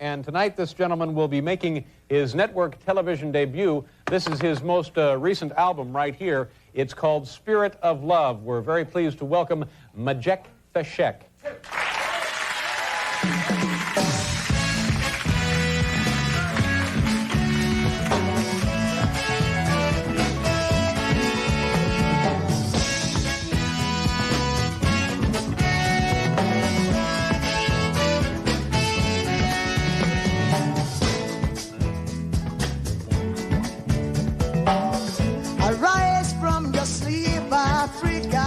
And tonight, this gentleman will be making his network television debut. This is his most recent album right here. It's called Spirit of Love. We're very pleased to welcome Majek Feshek. Arise from your sleep, Africa.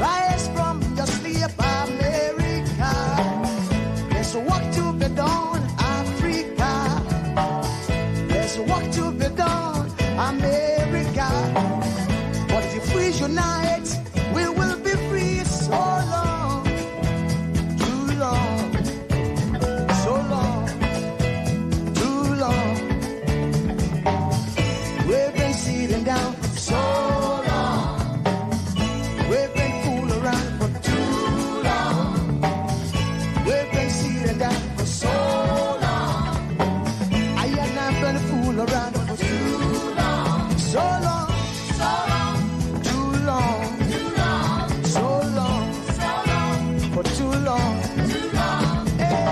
Rise from your sleep, America. There's work to be done, Africa. There's work to be done, America. But if we unite, we will be free. So long, too long, so long, too long. We've been sitting down so long. We've been fooling around for too long. We've been sitting down for so long. I and I've been fooling around for too long. So long, so long, too long, too long, so long, for too long, too long. Hey.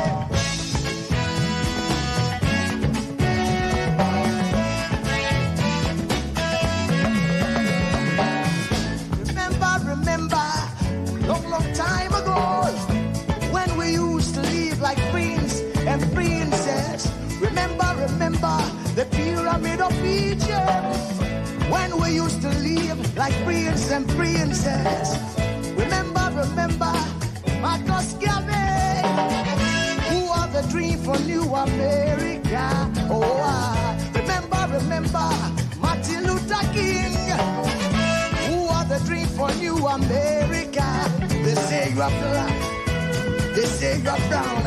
Remember, long time ago, when we used to live like prince and princess. Remember, the pyramid of Egypt, when we used to live like prince and princess. Remember, Marcus Garvey, who are the dream for New America. Oh, remember, Martin Luther King, the dream for New America. They say you are black, they say you are brown,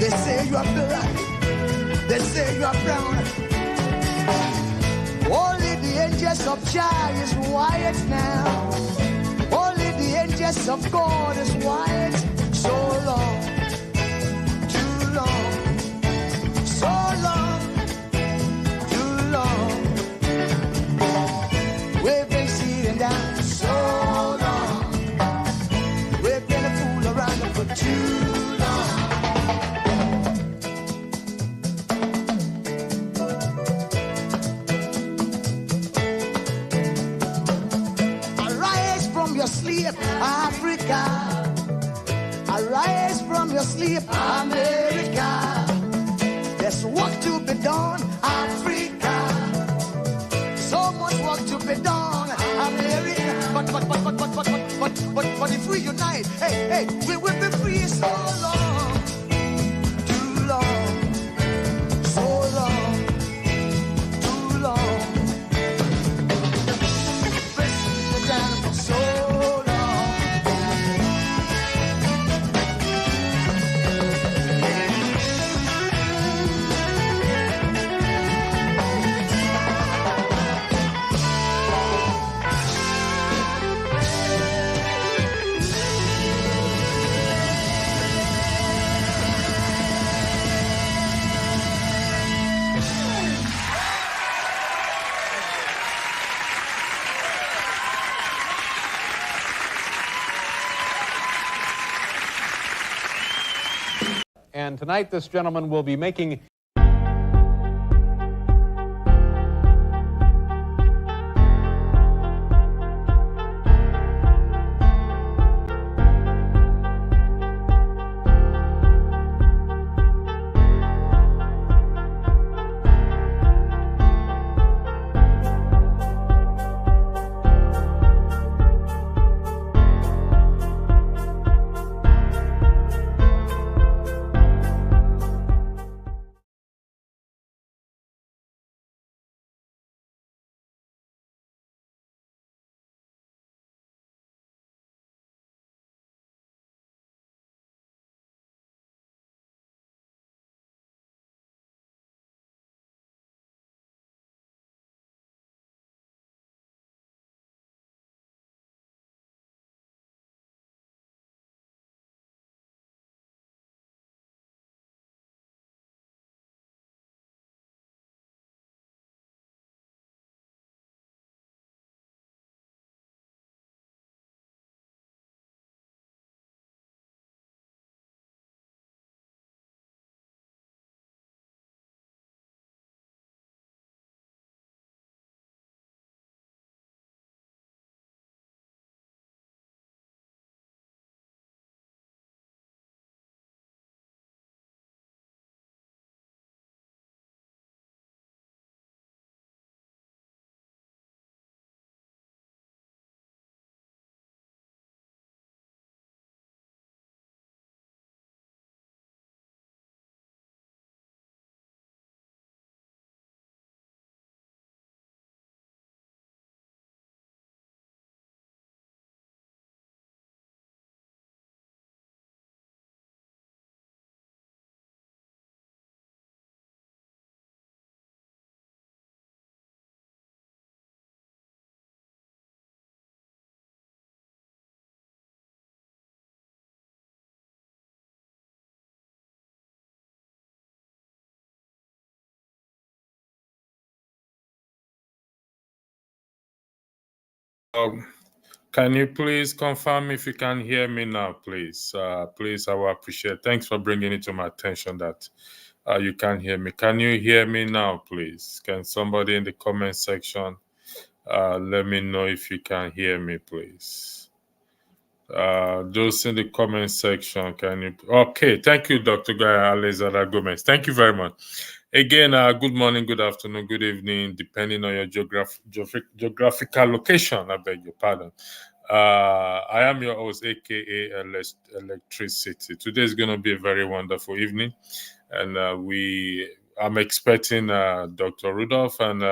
they say you are black, they say you are brown. Only the angels of Jah is white now. Only the angels of God is white. So long, too long, so long, too long. We've been sitting down so long. We've been a fool around for too long. Arise from your sleep, Africa. Arise from your sleep, America. There's work to be done, Africa. So much work to be done, America. But if we unite, hey, we will be free. So long, too long, so long, too long. Press down for so long. And tonight, this gentleman will be making Can you please confirm if you can hear me now, please? Please, I will appreciate. Thanks for bringing it to my attention that you can hear me. Can you hear me now, please? Can somebody in the comment section let me know if you can hear me, please? Those in the comment section, can you? Okay, thank you, Dr. Guy Alexander Gomez. Thank you very much. Again, good morning, good afternoon, good evening, depending on your geographical location. I beg your pardon. I am your host, aka Electricity. Today is going to be a very wonderful evening, and I'm expecting Dr. Rudolph and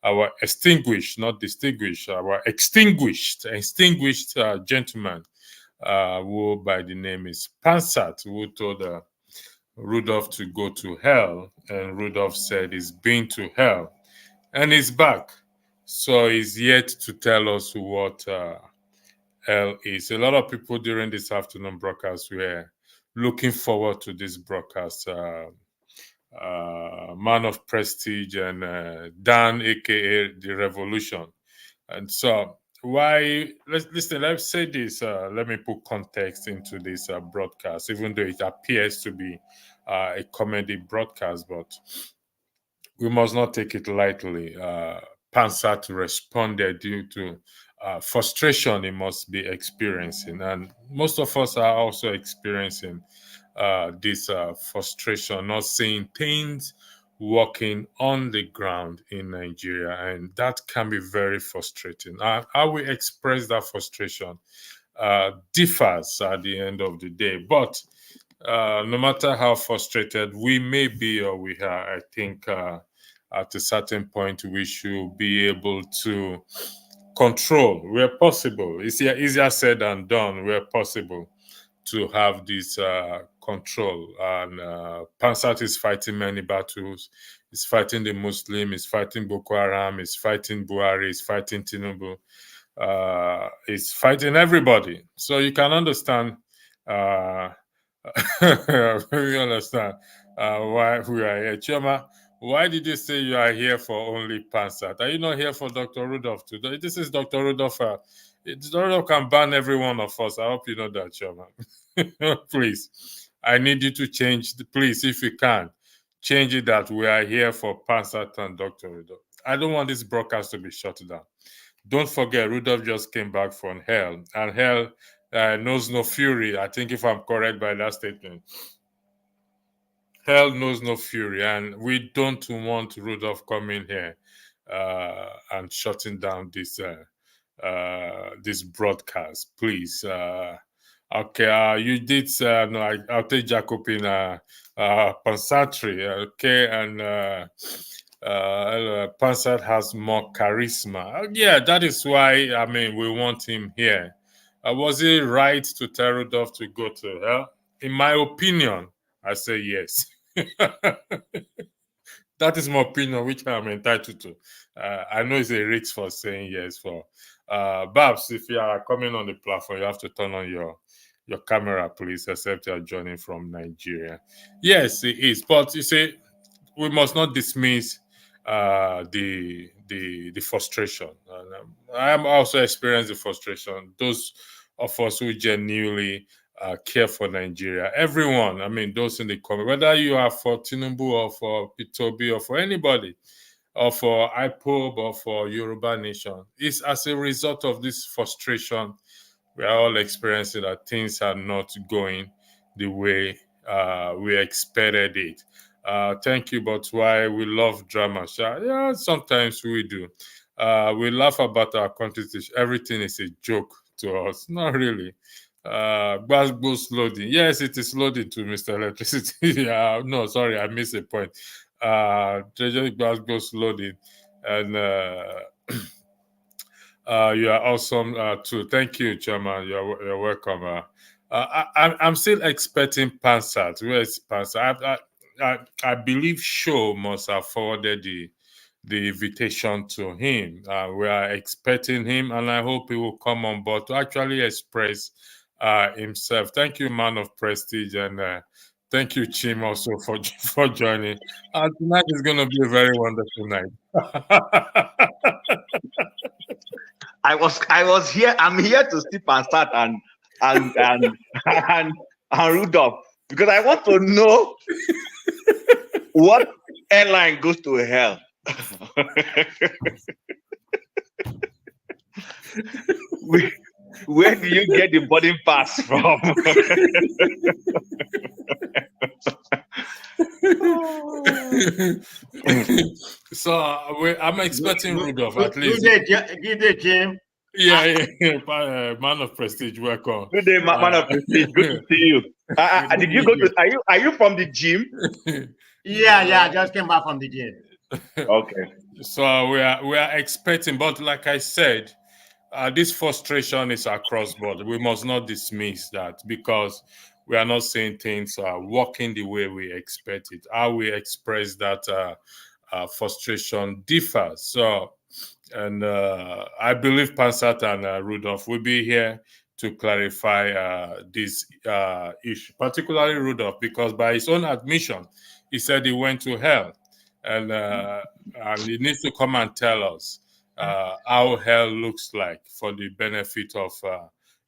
our extinguished, not distinguished, our extinguished gentleman, who by the name is Pansat, who told Rudolph to go to hell, and Rudolph said he's been to hell, and he's back. So he's yet to tell us what hell is. A lot of people during this afternoon broadcast were looking forward to this broadcast. Man of Prestige and Dan, aka The Revolution. And so, let's say this. Let me put context into this broadcast, even though it appears to be a comedy broadcast, but we must not take it lightly. Pansat responded due to frustration he must be experiencing, and most of us are also experiencing this frustration, not seeing things working on the ground in Nigeria, and that can be very frustrating. How we express that frustration differs at the end of the day, but no matter how frustrated we may be or we are, I think at a certain point we should be able to control where possible. It's easier said than done where possible to have this control. And Pansat is fighting many battles. He's fighting the Muslim, he's fighting Boko Haram, he's fighting Buhari, he's fighting Tinubu. He's fighting everybody. So you can understand, we understand why we are here. Choma, why did you say you are here for only Pansat? Are you not here for Dr. Rudolph today? This is Dr. Rudolph. Dr. Rudolph can ban every one of us. I hope you know that, Choma. Please, I need you to change, please, if you can, change it that we are here for Pansat and Dr. Rudolph. I don't want this broadcast to be shut down. Don't forget, Rudolph just came back from hell, and hell knows no fury. I think if I'm correct by that statement, hell knows no fury, and we don't want Rudolph coming here and shutting down this broadcast, please. Okay, you did say no. I'll take Jacobin Pansatri. Okay, and Pansat has more charisma. Yeah, that is why I mean we want him here. Was it right to tell Rudolph to go to hell? In my opinion, I say yes. That is my opinion, which I'm entitled to. I know it's a risk for saying yes. For Babs, if you are coming on the platform, you have to turn on your camera, please, except you are joining from Nigeria. Yes, it is. But you see, we must not dismiss the frustration. I am also experiencing the frustration. Those of us who genuinely care for Nigeria, everyone. I mean, those in the comment, whether you are for Tinubu or for Pitobi or for anybody, or for IPOB or for Yoruba Nation, it's as a result of this frustration we are all experiencing that things are not going the way we expected it. Thank you, but why we love drama? Yeah, sometimes we do. We laugh about our country. Everything is a joke to us. Not really. Glasgow's loading. Yes, it is loading to Mr. Electricity. No, sorry, I missed a point. Treasury Glasgow's loading. And you are awesome too. Thank you, Chairman. You're welcome. I'm still expecting Pansat. Where is Pansat? I believe Show must have forwarded the invitation to him. We are expecting him, and I hope he will come on board to actually express himself. Thank you, man of prestige, and thank you, Chim, also for joining. Tonight is going to be a very wonderful night. I was here. I'm here to see Pansat and Rudolph because I want to know what airline goes to hell. Where do you get the boarding pass from? So I'm expecting Rudolph at least. Good day, Jim. Yeah. Man of prestige, welcome. Good day, man of prestige. Good to see you. Did you go to? Are you from the gym? Yeah. I just came back from the gym. Okay. So we are expecting, but like I said, this frustration is across board. We must not dismiss that because we are not seeing things working the way we expect it. How we express that frustration differs. So, and I believe Pansat and Rudolph will be here to clarify this issue, particularly Rudolph, because by his own admission, he said he went to hell, and he needs to come and tell us how hell looks like for the benefit of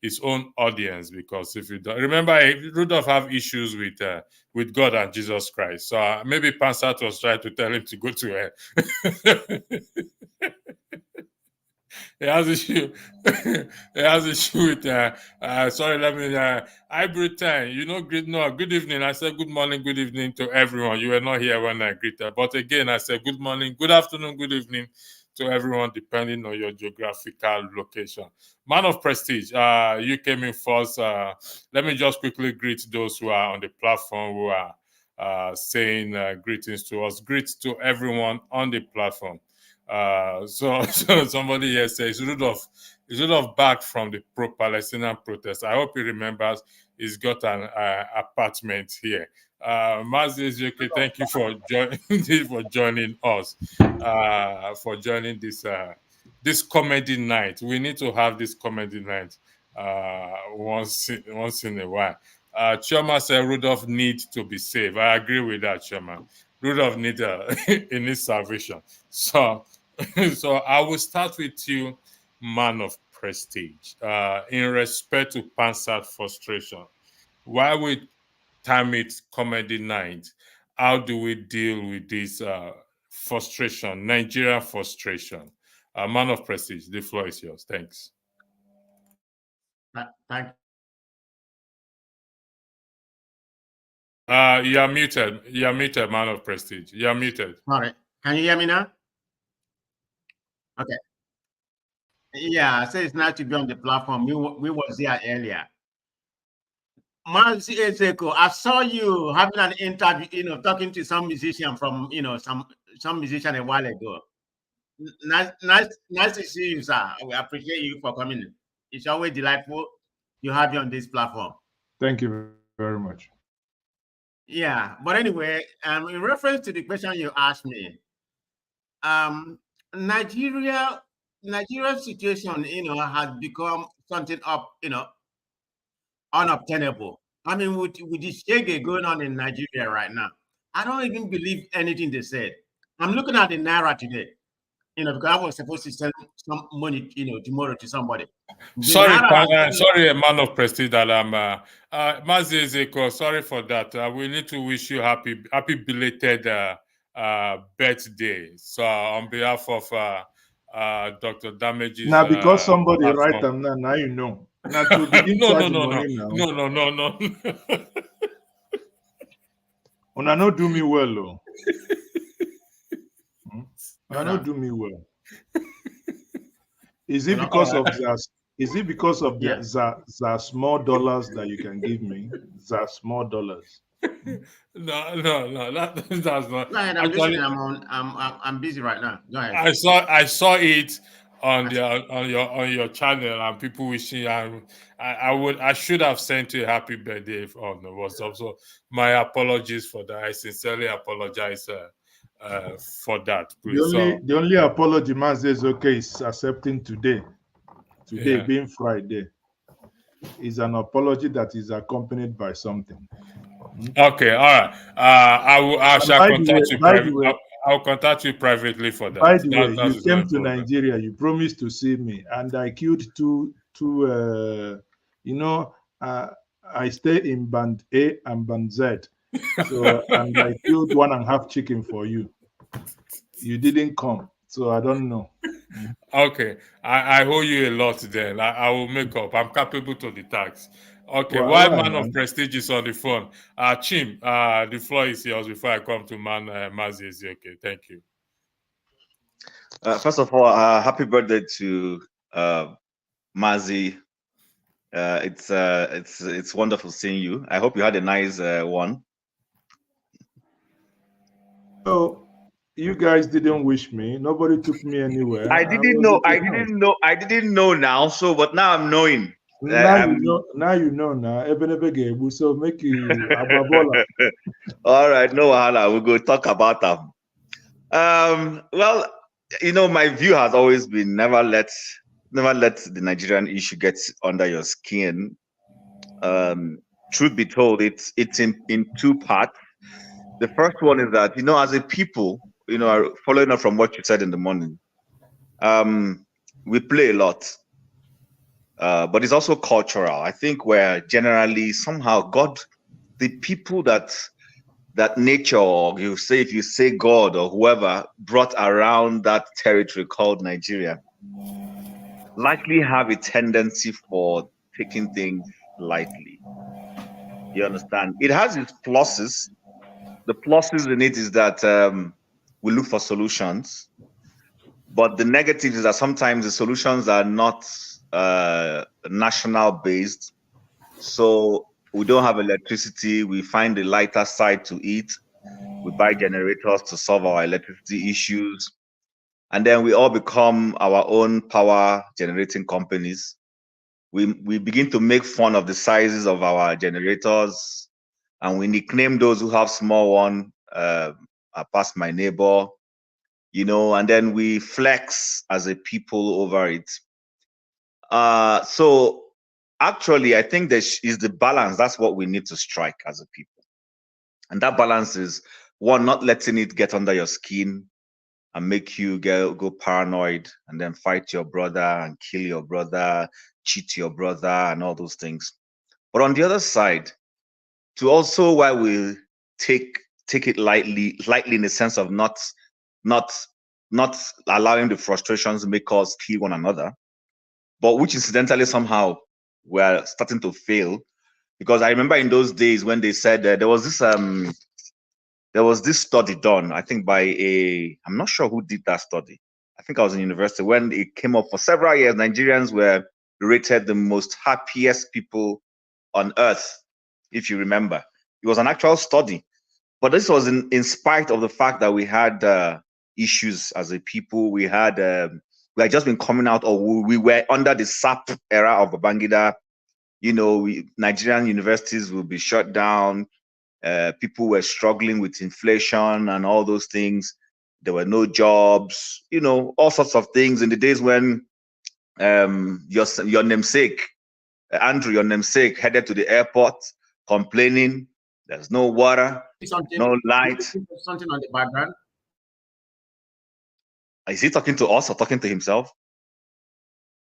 his own audience. Because if you don't remember, Rudolph have issues with God and Jesus Christ, so maybe Pansat was trying to tell him to go to hell. He has issue. He has issue with. Sorry, let me. I pretend. Good evening. I said good morning, good evening to everyone. You were not here when I greeted, but again, I said good morning, good afternoon, good evening to everyone, depending on your geographical location. Man of prestige, you came in first. Let me just quickly greet those who are on the platform who are saying greetings to us. Greets to everyone on the platform. So somebody here says Rudolph back from the pro-Palestinian protest. I hope he remembers he's got an apartment here. Mazis, okay, thank you for joining us, for joining this comedy night. We need to have this comedy night once in a while. Chioma said Rudolph needs to be saved. I agree with that, Chioma. Rudolph needs salvation. So I will start with you, man of prestige. In respect to Pansat frustration, why we term it comedy night? How do we deal with this frustration, Nigerian frustration? Man of prestige, the floor is yours. Thanks. Thank you. You are muted. You are muted, man of prestige. You are muted. Sorry. Can you hear me now? Okay. Yeah, so it's nice to be on the platform. We was there earlier. Mazi Ezeko, I saw you having an interview, talking to some musician from, some musician a while ago. Nice to see you, sir. We appreciate you for coming. It's always delightful to have you on this platform. Thank you very much. Yeah, but anyway, in reference to the question you asked me, Nigeria's situation, has become something unobtainable. I mean, with the shege going on in Nigeria right now, I don't even believe anything they said. I'm looking at the Naira today, because I was supposed to send some money, tomorrow to somebody. Sorry, man of prestige, that I'm Mazi Ezeko, sorry for that. We need to wish you happy belated birthday. So on behalf of Dr. Damages. Now, because somebody write them now you know. Now to begin no. Una no do me well, though. Una no do me well. Is it because of that? Is it because of the small dollars that you can give me? The small dollars. No. That's not. Go ahead, I'm listening. I'm busy right now. Go ahead. I saw it on your channel and people wishing. I should have sent you a happy birthday on the WhatsApp. So my apologies for that. I sincerely apologize for that. Please. The only apology man says okay is accepting today being Friday, is an apology that is accompanied by something. Okay, all right. I shall contact you privately. I'll contact you privately for that. By the way, That you is came not a to problem. Nigeria. You promised to see me, and I killed two. You know, I stay in band A and band Z. So, and I killed 1.5 chicken for you. You didn't come, so I don't know. Okay, I owe you a lot then. I will make up. I'm capable to the tax. Okay, Why, while why, man of man? prestige is on the phone, Chim, the floor is yours before I come to man Mazi Ezioke. Thank you. First of all, happy birthday to Mazi. It's wonderful seeing you. I hope you had a nice one. So, you guys didn't wish me. Nobody took me anywhere. I I didn't was know. at I the house. didn't know. I didn't know now. So, but now I'm knowing. Now you know. Now you know. Now, Ebenebe, so make you ababola. All right, no wahala. We'll go talk about them. Well, my view has always been never let the Nigerian issue get under your skin. Truth be told, it's in two parts. The first one is that, as a people, following up from what you said in the morning, we play a lot, but it's also cultural. I think we're generally somehow the people that nature, or if you say God or whoever brought around that territory called Nigeria, likely have a tendency for taking things lightly. You understand? It has its pluses. The pluses in it is that we look for solutions, but the negative is that sometimes the solutions are not national based. So we don't have electricity. We find the lighter side to it. We buy generators to solve our electricity issues. And then we all become our own power generating companies. We begin to make fun of the sizes of our generators, and we nickname those who have small one, past my neighbor, and then we flex as a people over it. So actually, I think there is the balance. That's what we need to strike as a people. And that balance is, one, not letting it get under your skin and make you go paranoid and then fight your brother and kill your brother, cheat your brother, and all those things. But on the other side, to also, while we take it lightly in the sense of not allowing the frustrations make us kill one another, but which incidentally somehow we're starting to fail. Because I remember in those days when they said there was this study done, I think I'm not sure who did that study. I think I was in university when it came up. For several years, Nigerians were rated the most happiest people on earth, if you remember. It was an actual study. But this was in spite of the fact that we had issues as a people. We had just been coming out, or we were under the SAP era of Babangida. Nigerian universities will be shut down. People were struggling with inflation and all those things. There were no jobs, all sorts of things in the days when your namesake, Andrew, your namesake, headed to the airport complaining there's no water, no light. Something on the background. Is he talking to us or talking to himself?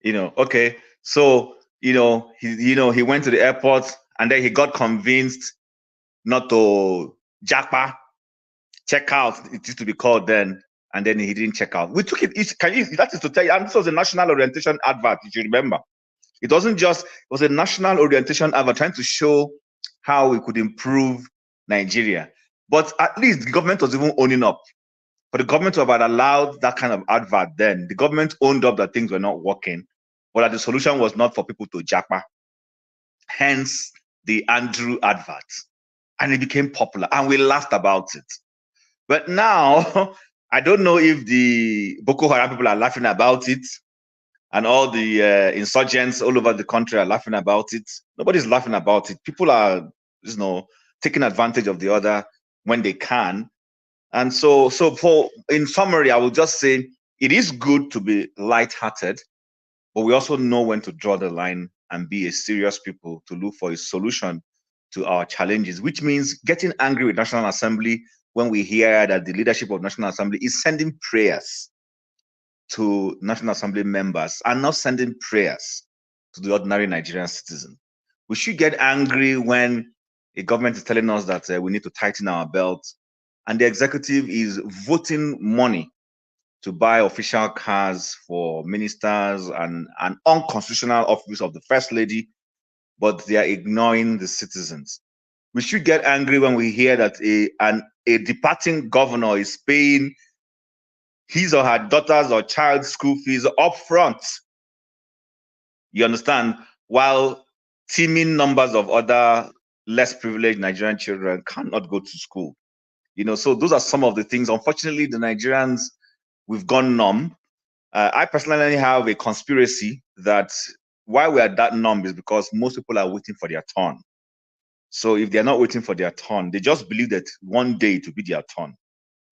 Okay. So, he went to the airport and then he got convinced not to check out, it used to be called then, and then he didn't check out. We took it. That is to tell you, and this was a national orientation advert, if you remember. It was a national orientation advert trying to show how we could improve Nigeria. But at least the government was even owning up. For the government to have allowed that kind of advert then, the government owned up that things were not working, but that the solution was not for people to japa. Hence the Andrew advert. And it became popular and we laughed about it. But now, I don't know if the Boko Haram people are laughing about it and all the insurgents all over the country are laughing about it. Nobody's laughing about it. People are, taking advantage of the other when they can. And so in summary, I will just say it is good to be lighthearted, but we also know when to draw the line and be a serious people to look for a solution to our challenges, which means getting angry with National Assembly when we hear that the leadership of National Assembly is sending prayers to National Assembly members and not sending prayers to the ordinary Nigerian citizen. We should get angry when a government is telling us that we need to tighten our belt, and the executive is voting money to buy official cars for ministers and an unconstitutional office of the First Lady, but they are ignoring the citizens. We should get angry when we hear that a departing governor is paying his or her daughter's or child's school fees up front. You understand? While teeming numbers of other less privileged Nigerian children cannot go to school. So those are some of the things. Unfortunately, the Nigerians, we've gone numb. I personally have a conspiracy that why we are that numb is because most people are waiting for their turn. So if they're not waiting for their turn, they just believe that one day it will be their turn.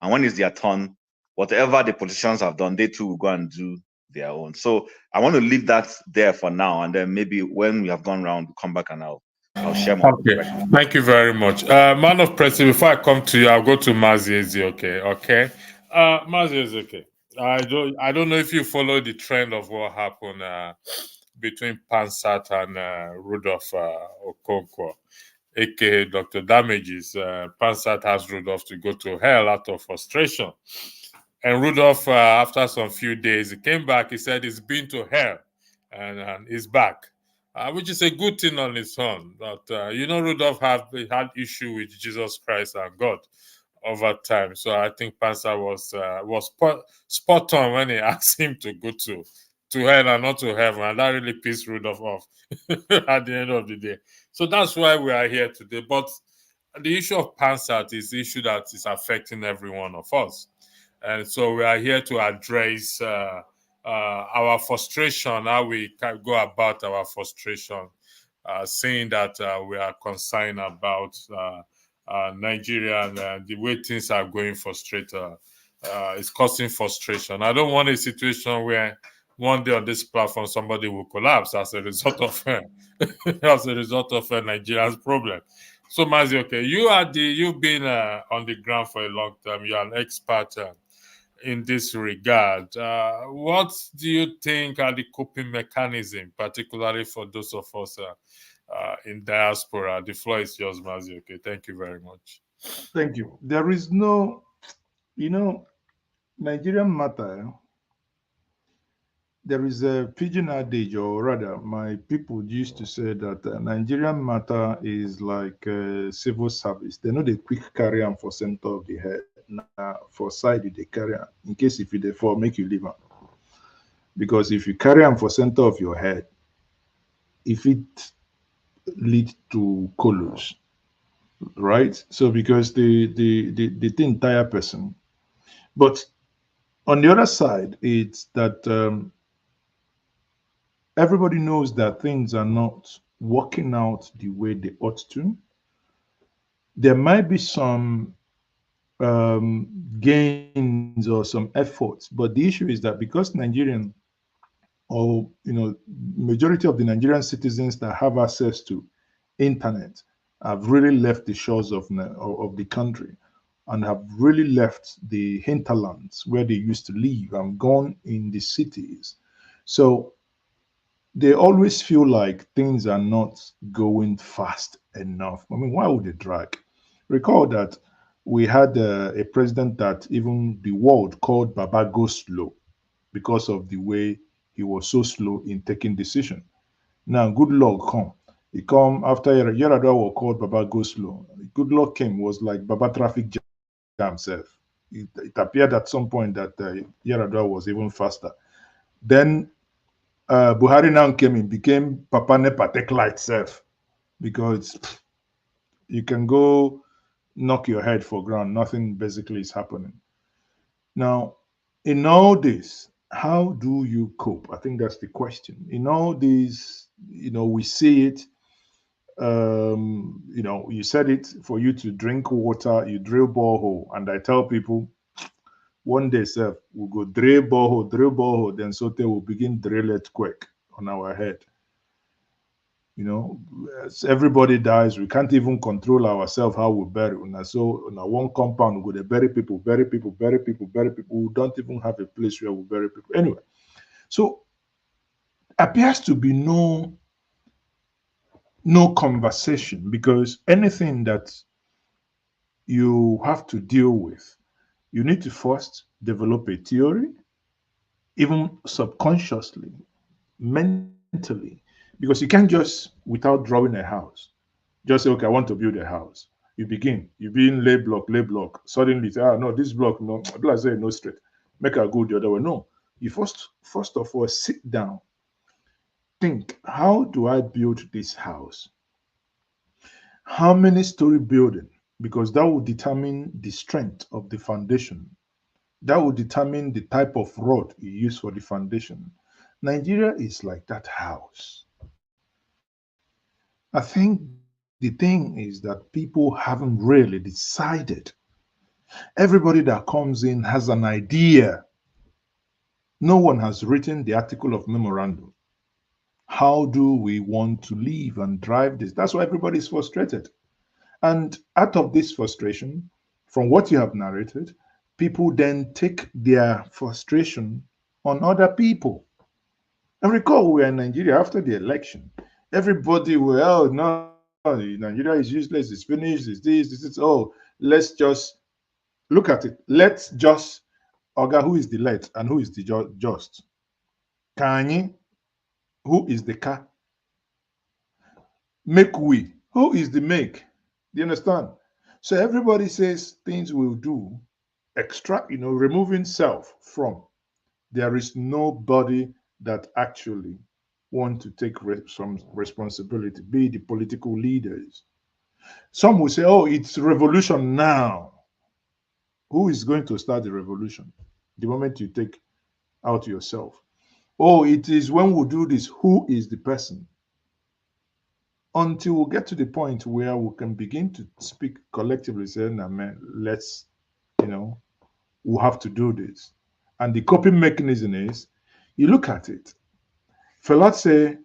And when it's their turn, whatever the politicians have done, they too will go and do their own. So I want to leave that there for now. And then maybe when we have gone round, we'll come back and I'll share more. Okay, thank you very much. Man of Presi, before I come to you, I'll go to Mazi. Okay. Mazi, okay. I don't know if you follow the trend of what happened between Pansat and Rudolph Okonkwo, aka Dr. Damages. Pansat has Rudolph to go to hell out of frustration. And Rudolph, after some few days, he came back. He said he's been to hell and he's back, which is a good thing on its own. But, Rudolph had issue with Jesus Christ and God over time. So I think Pansat was spot on when he asked him to go to hell and not to heaven. And that really pissed Rudolph off at the end of the day. So that's why we are here today. But the issue of Pansat is the issue that is affecting every one of us. And so we are here to address our frustration, how we can go about our frustration, saying that we are concerned about Nigeria and the way things are going frustrated. It's causing frustration. I don't want a situation where one day on this platform somebody will collapse as a result of Nigeria's problem. So Mazi, okay, you've been on the ground for a long time. You're an expert in this regard. What do you think are the coping mechanisms, particularly for those of us in diaspora? The floor is yours, Mazi. Okay, thank you very much. Thank you. There is no, Nigerian matter. There is a pidgin adage, or rather, my people used to say that Nigerian matter is like civil service. They know they quick carry on for center of the head. Now, for side, they carry on. In case if you therefore make you leave on. Because if you carry on for center of your head, if it lead to colors, right? So because the entire person. But on the other side, it's that everybody knows that things are not working out the way they ought to. There might be some gains or some efforts, but the issue is that because Nigerian, or majority of the Nigerian citizens that have access to internet have really left the shores of the country and have really left the hinterlands where they used to live and gone in the cities. So they always feel like things are not going fast enough. I mean, why would they drag? Recall that we had a president that even the world called Baba Go Slow because of the way he was so slow in taking decision. Now, good luck come. He come after Yaradua was called Baba Go Slow. Good luck came was like Baba Traffic Jam himself. It appeared at some point that Yaradua was even faster. Then Buhari now came in, became Papa Nepa Tech Light self, because you can go knock your head for ground, nothing basically is happening. Now, in all this, how do you cope? I think that's the question. In all this, we see it. You said it, for you to drink water, you drill borehole, and I tell people, one day, sir, we'll go drill borehole, then Sote will begin drill earthquake on our head. You know, as everybody dies, we can't even control ourselves how we bury. And so, in one compound, we bury people, bury people, bury people, bury people. We don't even have a place where we bury people. Anyway, so appears to be no conversation, because anything that you have to deal with, you need to first develop a theory, even subconsciously, mentally, because you can't just, without drawing a house, just say, okay, I want to build a house. You begin, you begin lay block. Suddenly, no, this block, no, I say no straight. Make a go the other way. No, you first of all sit down, think, how do I build this house? How many story building? Because that will determine the strength of the foundation. That will determine the type of rod you use for the foundation. Nigeria is like that house. I think the thing is that people haven't really decided. Everybody that comes in has an idea. No one has written the article of memorandum. How do we want to live and drive this? That's why everybody is frustrated. And out of this frustration, from what you have narrated, people then take their frustration on other people. And recall, we were in Nigeria after the election. Everybody were, oh, no, Nigeria is useless, it's finished, it's this, oh, let's just look at it. Let's just, Oga, who is the let and who is the just? Kanye, who is the ka? Make we, who is the make? Do you understand? So everybody says things will do, extract, removing self from. There is nobody that actually want to take some responsibility, be the political leaders. Some will say, oh, it's revolution now. Who is going to start the revolution? The moment you take out yourself. Oh, it is when we do this, who is the person? Until we get to the point where we can begin to speak collectively, saying, nah, man, let's, we have to do this. And the coping mechanism is, you look at it. For let's say,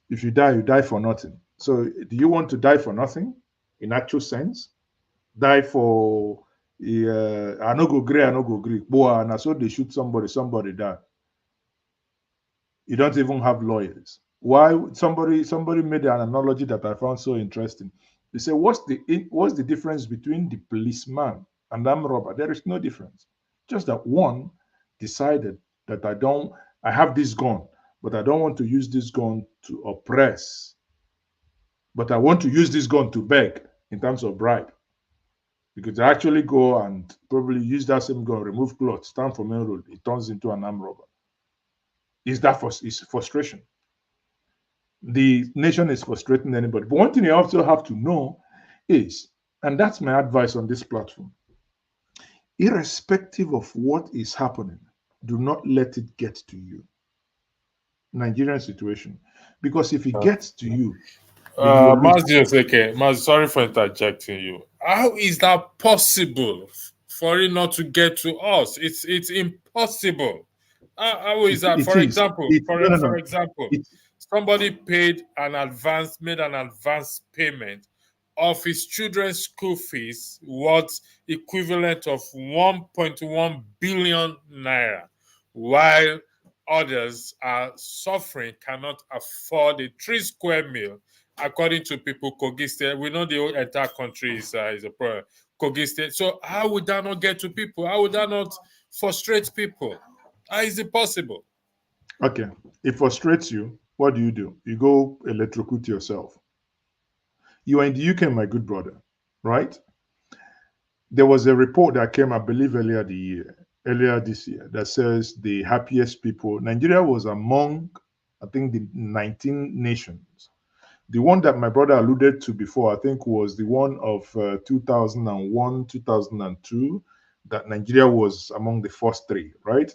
if you die for nothing. So do you want to die for nothing in actual sense? Die for, I no go agree. Boy, and so they shoot somebody die. You don't even have lawyers. Why? Somebody made an analogy that I found so interesting. They say, what's the difference between the policeman and armed robber? There is no difference. Just that one decided that I have this gun, but I don't want to use this gun to oppress. But I want to use this gun to beg in terms of bribe. Because I actually go and probably use that same gun, remove cloth, stand for main road, it turns into an armed robber. Is frustration. The nation is frustrating anybody. But one thing you also have to know is, and that's my advice on this platform, irrespective of what is happening, do not let it get to you. Nigerian situation. Because if it gets to you, Maz, sorry for interjecting you. How is that possible for it not to get to us? It's impossible. How is that? For example, somebody made an advance payment of his children's school fees worth equivalent of 1.1 billion naira, while others are suffering, cannot afford a 3 square meal. According to people, Kogi State, we know the whole entire country is a problem. Kogi State. So how would that not get to people? How would that not frustrate people? How is it possible? Okay, it frustrates you. What do? You go electrocute yourself. You are in the UK, my good brother, right? There was a report that came, I believe, earlier this year, that says the happiest people. Nigeria was among, I think, the 19 nations. The one that my brother alluded to before, I think, was the one of 2001, 2002, that Nigeria was among the first 3, right?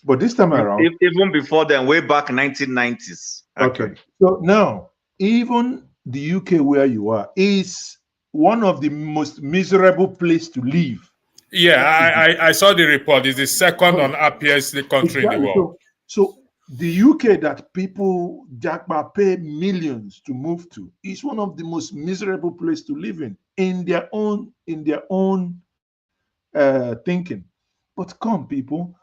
But this time around, even before then, way back 1990s. Okay, so now even the UK, where you are, is one of the most miserable place to live. Yeah, I saw the report. It's the second on happiest country in the world. So The UK that people Jackpa pay millions to move to is one of the most miserable places to live in their own thinking. But come, people,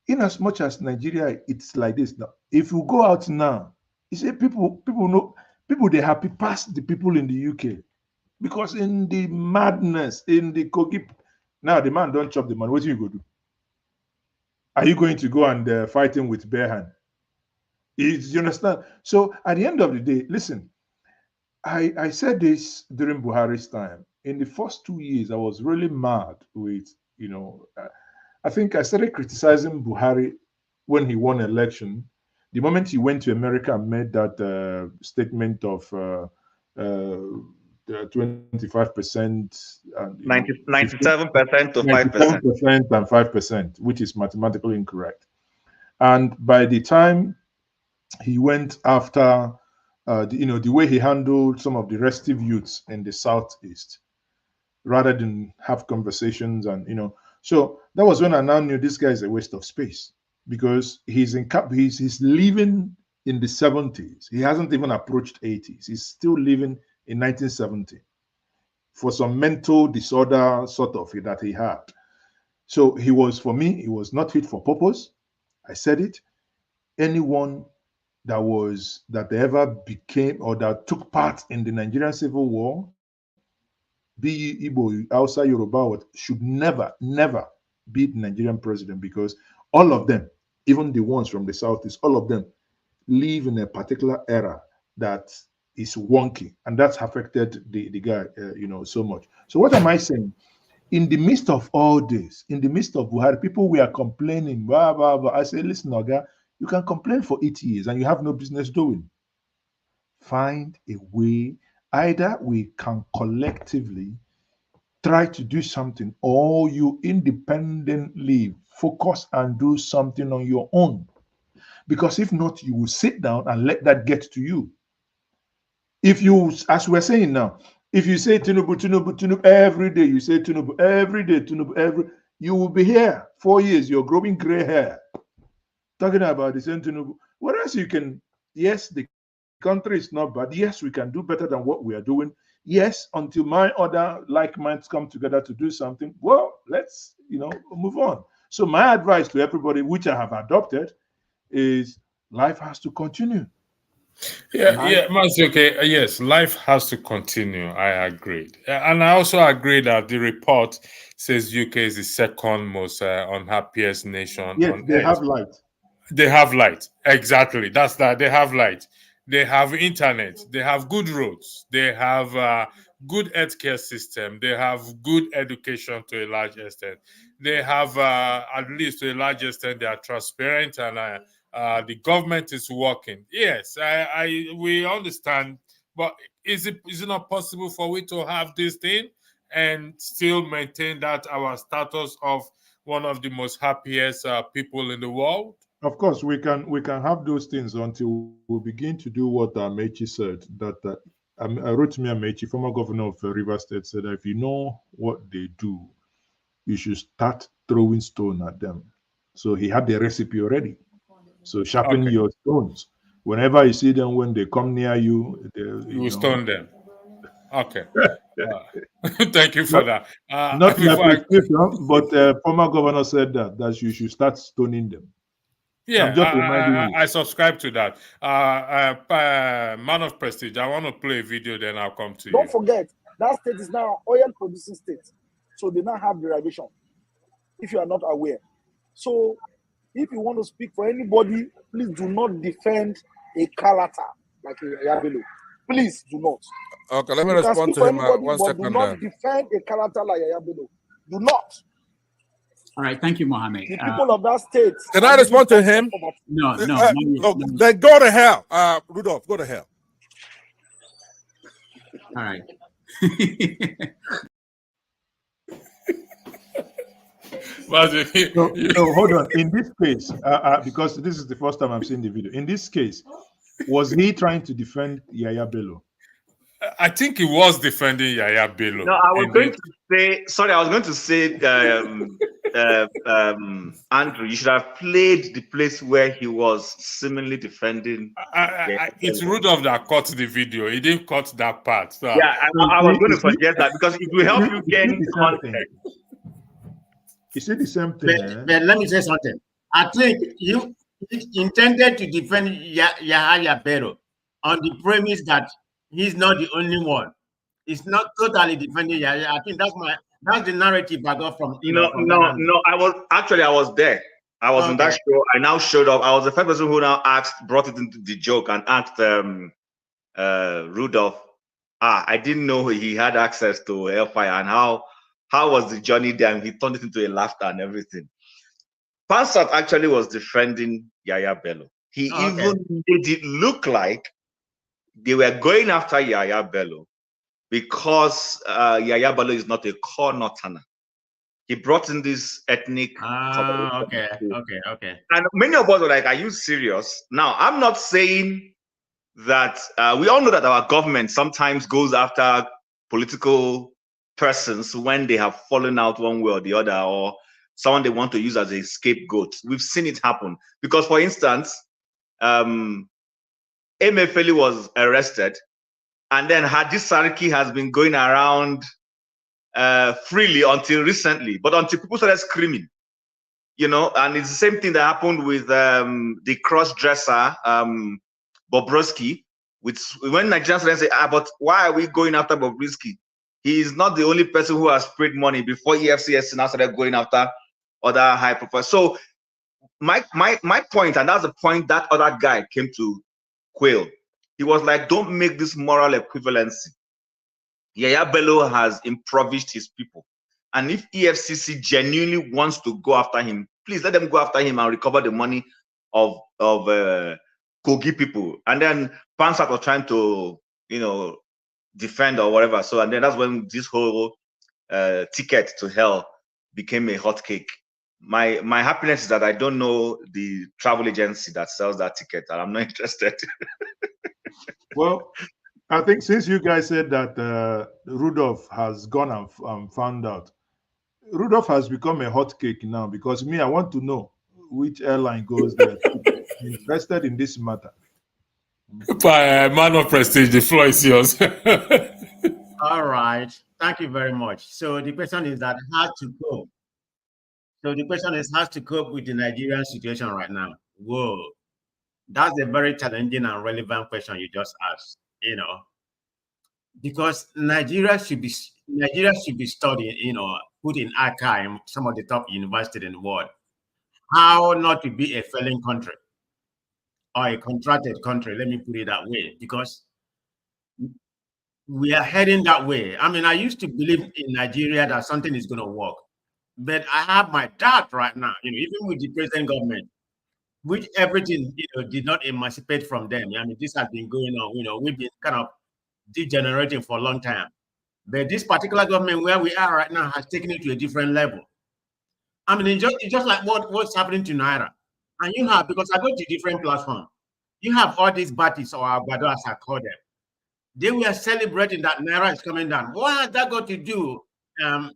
in as much as Nigeria, it's like this now. If you go out now, you say people know people they happy past the people in the UK because in the madness, in the Kogi, now the man don't chop the man. What do you go do? Are you going to go and fight him with bare hand? You understand? So at the end of the day, listen, I said this during Buhari's time. In the first 2 years, I was really mad with, I think I started criticizing Buhari when he won election. The moment he went to America and made that statement of 25%, 97% to 5%. 97% and 5%, which is mathematically incorrect. And by the time he went after, the way he handled some of the restive youths in the Southeast, rather than have conversations and, so that was when I now knew this guy is a waste of space because he's living in the 70s. He hasn't even approached 80s. He's still living in 1970 for some mental disorder sort of that he had. So for me, he was not fit for purpose. I said it. Anyone that ever became or that took part in the Nigerian Civil War, be Igbo, Hausa, Yoruba, should never be the Nigerian president because all of them, even the ones from the Southeast, all of them live in a particular era that is wonky, and that's affected the guy, so much. So what am I saying? In the midst of all this, in the midst of Buhari, people were complaining, blah, blah, blah. I say, listen, Oga, you can complain for 8 years and you have no business doing. Find a way. Either we can collectively try to do something, or you independently focus and do something on your own. Because if not, you will sit down and let that get to you. If you, as we're saying now, if you say Tinubu every day, you say Tinubu every day, you will be here 4 years, you're growing gray hair, talking about the same Tinubu. Whereas you can, yes, the country is not bad. Yes, we can do better than what we are doing. Yes, until my other like minds come together to do something, well, let's, move on. So my advice to everybody, which I have adopted, is life has to continue. Mazuke, yes, life has to continue. I agree. And I also agree that the report says UK is the second most unhappiest nation. Yes, on they Earth. have light. They have light. Exactly. That's that. They have light. They have internet. They have good roads. They have good healthcare system. They have good education to a large extent. They have, at least to a large extent, they are transparent and the government is working. Yes, we understand. But is it not possible for we to have this thing and still maintain that our status of one of the most happiest people in the world? Of course, we can have those things until we begin to do what Amechi said. That Rotimi Amechi, former governor of Rivers State, said that if you know what they do, you should start throwing stone at them. So he had the recipe already. So sharpen your stones. Whenever you see them, when they come near you, you stone them. Okay. Thank you for that. Not my prescription, but former governor said that you should start stoning them. Yeah, I subscribe to that. Man of Prestige, I want to play a video, then I'll come to you. Don't forget, that state is now oil producing state. So they now have derivation, if you are not aware. So if you want to speak for anybody, please do not defend a character like Yabbis. Please do not. Okay, let me respond to him. 1 second. Do not defend a character like Yabbis. Do not. All right, thank you, Mohammed. The people of that state. Can I respond to him? No. Then go to hell. Rudolph, go to hell. All right. No, hold on. In this case, because this is the first time I'm seeing the video. In this case, was he trying to defend Yaya Bello? I think he was defending Yaya Bello. No, I was going to say Andrew, you should have played the place where he was seemingly defending. It's Rudolph that cut the video. He didn't cut that part. So. Yeah, I was going to suggest that because it will help you gain context. You see the same thing. But let me say something. I think you intended to defend Yahaya Bello on the premise that he's not the only one. It's not totally defending Yahaya. I think that's the narrative I got from. No. I was there. I was in that show. I now showed up. I was the first person who now brought it into the joke and asked Rudolph. I didn't know he had access to Hellfire and how was the journey there, and he turned it into a laughter and everything. Pansat actually was defending Yahaya Bello. He even made it look like they were going after Yahaya Bello because Yahaya Bello is not a core Northerner. He brought in this ethnic. Okay. And many of us were like, "Are you serious?" Now, I'm not saying that we all know that our government sometimes goes after political persons when they have fallen out one way or the other, or someone they want to use as a scapegoat. We've seen it happen because, for instance, Emefiele was arrested, and then Hadi Sarki has been going around freely until recently, but until people started screaming, and it's the same thing that happened with the cross-dresser Bobrisky. When Nigerians say, but why are we going after Bobrisky? He is not the only person who has sprayed money before EFCS now started going after other high profile. So my point, and that's the point that other guy came to quail. He was like, don't make this moral equivalency. Yahaya Bello has impoverished his people. And if EFCC genuinely wants to go after him, please let them go after him and recover the money of Kogi people. And then Pansat was trying to, defend or whatever. So, and then that's when this whole ticket to hell became a hot cake. My happiness is that I don't know the travel agency that sells that ticket, and I'm not interested. Well, I think since you guys said that Rudolph has gone and found out, Rudolph has become a hot cake now, because I want to know which airline goes there. I'm interested in this matter. Man of prestige, the floor is yours. All right. Thank you very much. So the question is that how to cope. So the question is how to cope with the Nigerian situation right now. Whoa. That's a very challenging and relevant question you just asked, because Nigeria should be studying, put in archive some of the top universities in the world, how not to be a failing country or a contracted country, let me put it that way, because we are heading that way. I mean, I used to believe in Nigeria that something is going to work, but I have my doubt right now, even with the present government, which everything, did not emancipate from them. I mean, this has been going on, we've been kind of degenerating for a long time. But this particular government where we are right now has taken it to a different level. I mean, it's just like what's happening to Naira. And you have, because I go to different platforms, you have all these batis or Agbado, as I call them. They were celebrating that Naira is coming down. What has that got to do, what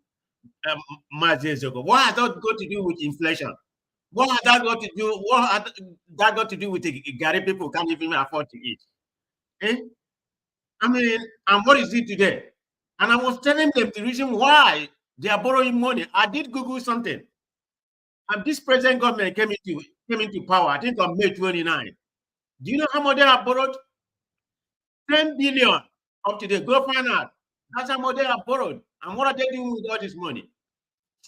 has that got to do with inflation? What has that got to do with the Gary people who can't even afford to eat? I mean, and what is it today? And I was telling them the reason why they are borrowing money. I did Google something. And this present government came into power, I think on May 29. Do you know how much they have borrowed? 10 billion up to the go find out. That's how much they have borrowed. And what are they doing with all this money?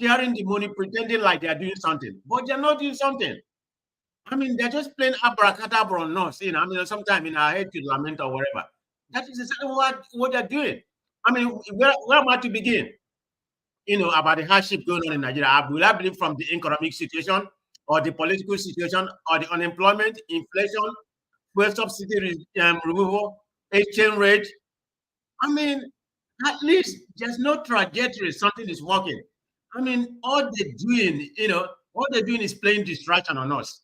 Sharing the money, pretending like they are doing something, but they're not doing something. I mean, they're just playing abracadabra on us. I mean, sometimes I hate to lament or whatever. That is exactly what they're doing. I mean, where am I to begin? About the hardship going on in Nigeria. Will I believe from the economic situation or the political situation or the unemployment, inflation, fuel subsidy removal, exchange rate? I mean, at least there's no trajectory. Something is working. I mean, all they're doing is playing distraction on us.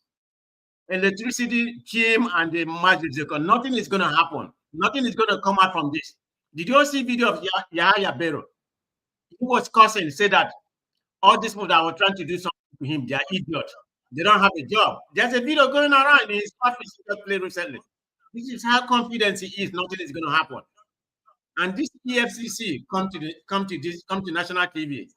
Electricity came and the magic, nothing is going to happen. Nothing is going to come out from this. Did you all see video of Yahaya Bello? He was cursing, said that all these people that were trying to do something to him, they are idiots. They don't have a job. There's a video going around in his office he just played recently. This is how confident he is. Nothing is going to happen. And this EFCC come to national TV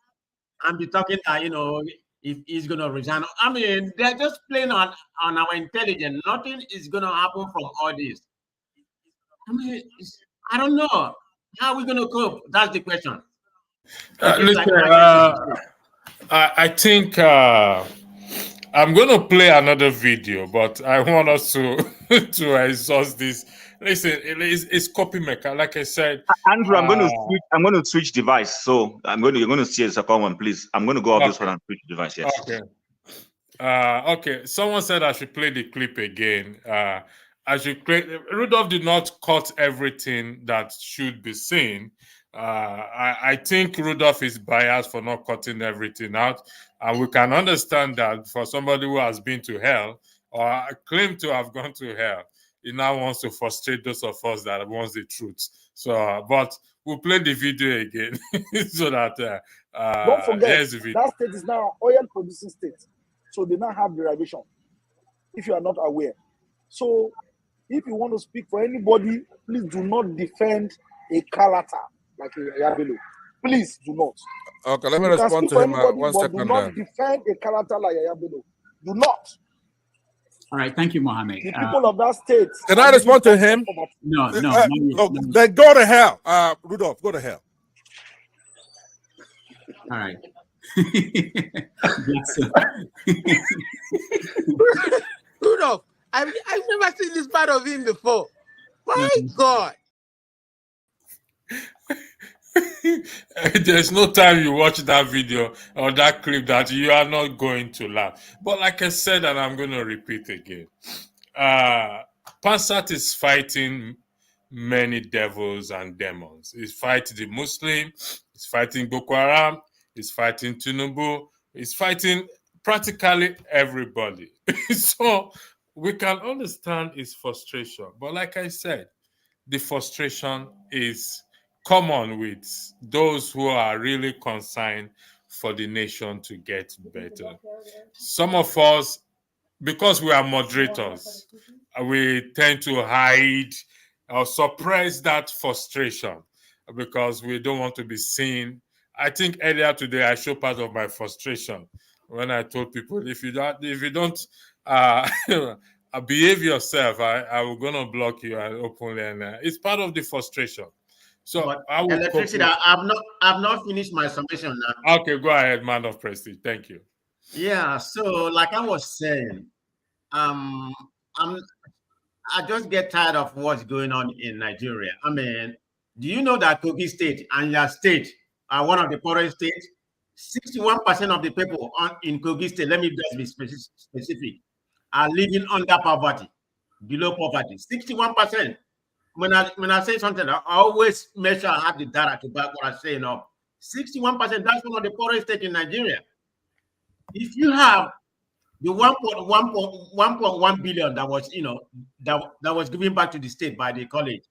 and be talking that, you know, if he's going to resign. I mean, they're just playing on our intelligence. Nothing is going to happen from all this. I mean, I don't know. How are we going to cope? That's the question. I think I'm going to play another video, but I want us to exhaust this. Listen, it's copy maker. Like I said, Andrew, I'm going to switch device. So you're going to see a second one, please. I'm going to go off this one and switch device. Yes. Okay. Okay. Someone said I should play the clip again. Rudolph did not cut everything that should be seen. I think Rudolph is biased for not cutting everything out, and we can understand that for somebody who has been to hell or claimed to have gone to hell, he now wants to frustrate those of us that wants the truth. So, but we'll play the video again so that don't forget that state is now oil producing state, so they now have derivation. If you are not aware, so if you want to speak for anybody, please do not defend a character like Yabbis. Please do not. Okay, let me respond to him. 1 second. Do not defend a character like Yabbis. Do not. All right, thank you, Mohammed. The people of that state. Can I respond to him? No. Then go to hell. Rudolph, go to hell. All right. Rudolph, I've never seen this part of him before. My God. There's no time you watch that video or that clip that you are not going to laugh. But like I said, and I'm going to repeat again, Pansat is fighting many devils and demons. He's fighting the Muslim, he's fighting Boko Haram, he's fighting Tinubu, he's fighting practically everybody. So we can understand his frustration. But like I said, the frustration is common with those who are really concerned for the nation to get better. Some of us, because we are moderators, we tend to hide or suppress that frustration because we don't want to be seen. I think earlier today I showed part of my frustration when I told people, if you don't behave yourself, I'm gonna block you and openly, and it's part of the frustration. So but electricity, I've not finished my summation now. Okay, go ahead, man of prestige. Thank you. Yeah, so like I was saying, I just get tired of what's going on in Nigeria. I mean, do you know that Kogi State and your state are one of the poorest states? 61% of the people in Kogi State, let me just be specific, are living under poverty, below poverty. 61%. When I say something, I always make sure I have the data to back what I'm saying up. 61%, that's one of the poorest states in Nigeria. If you have the 1.1 billion that was, that was given back to the state by the college,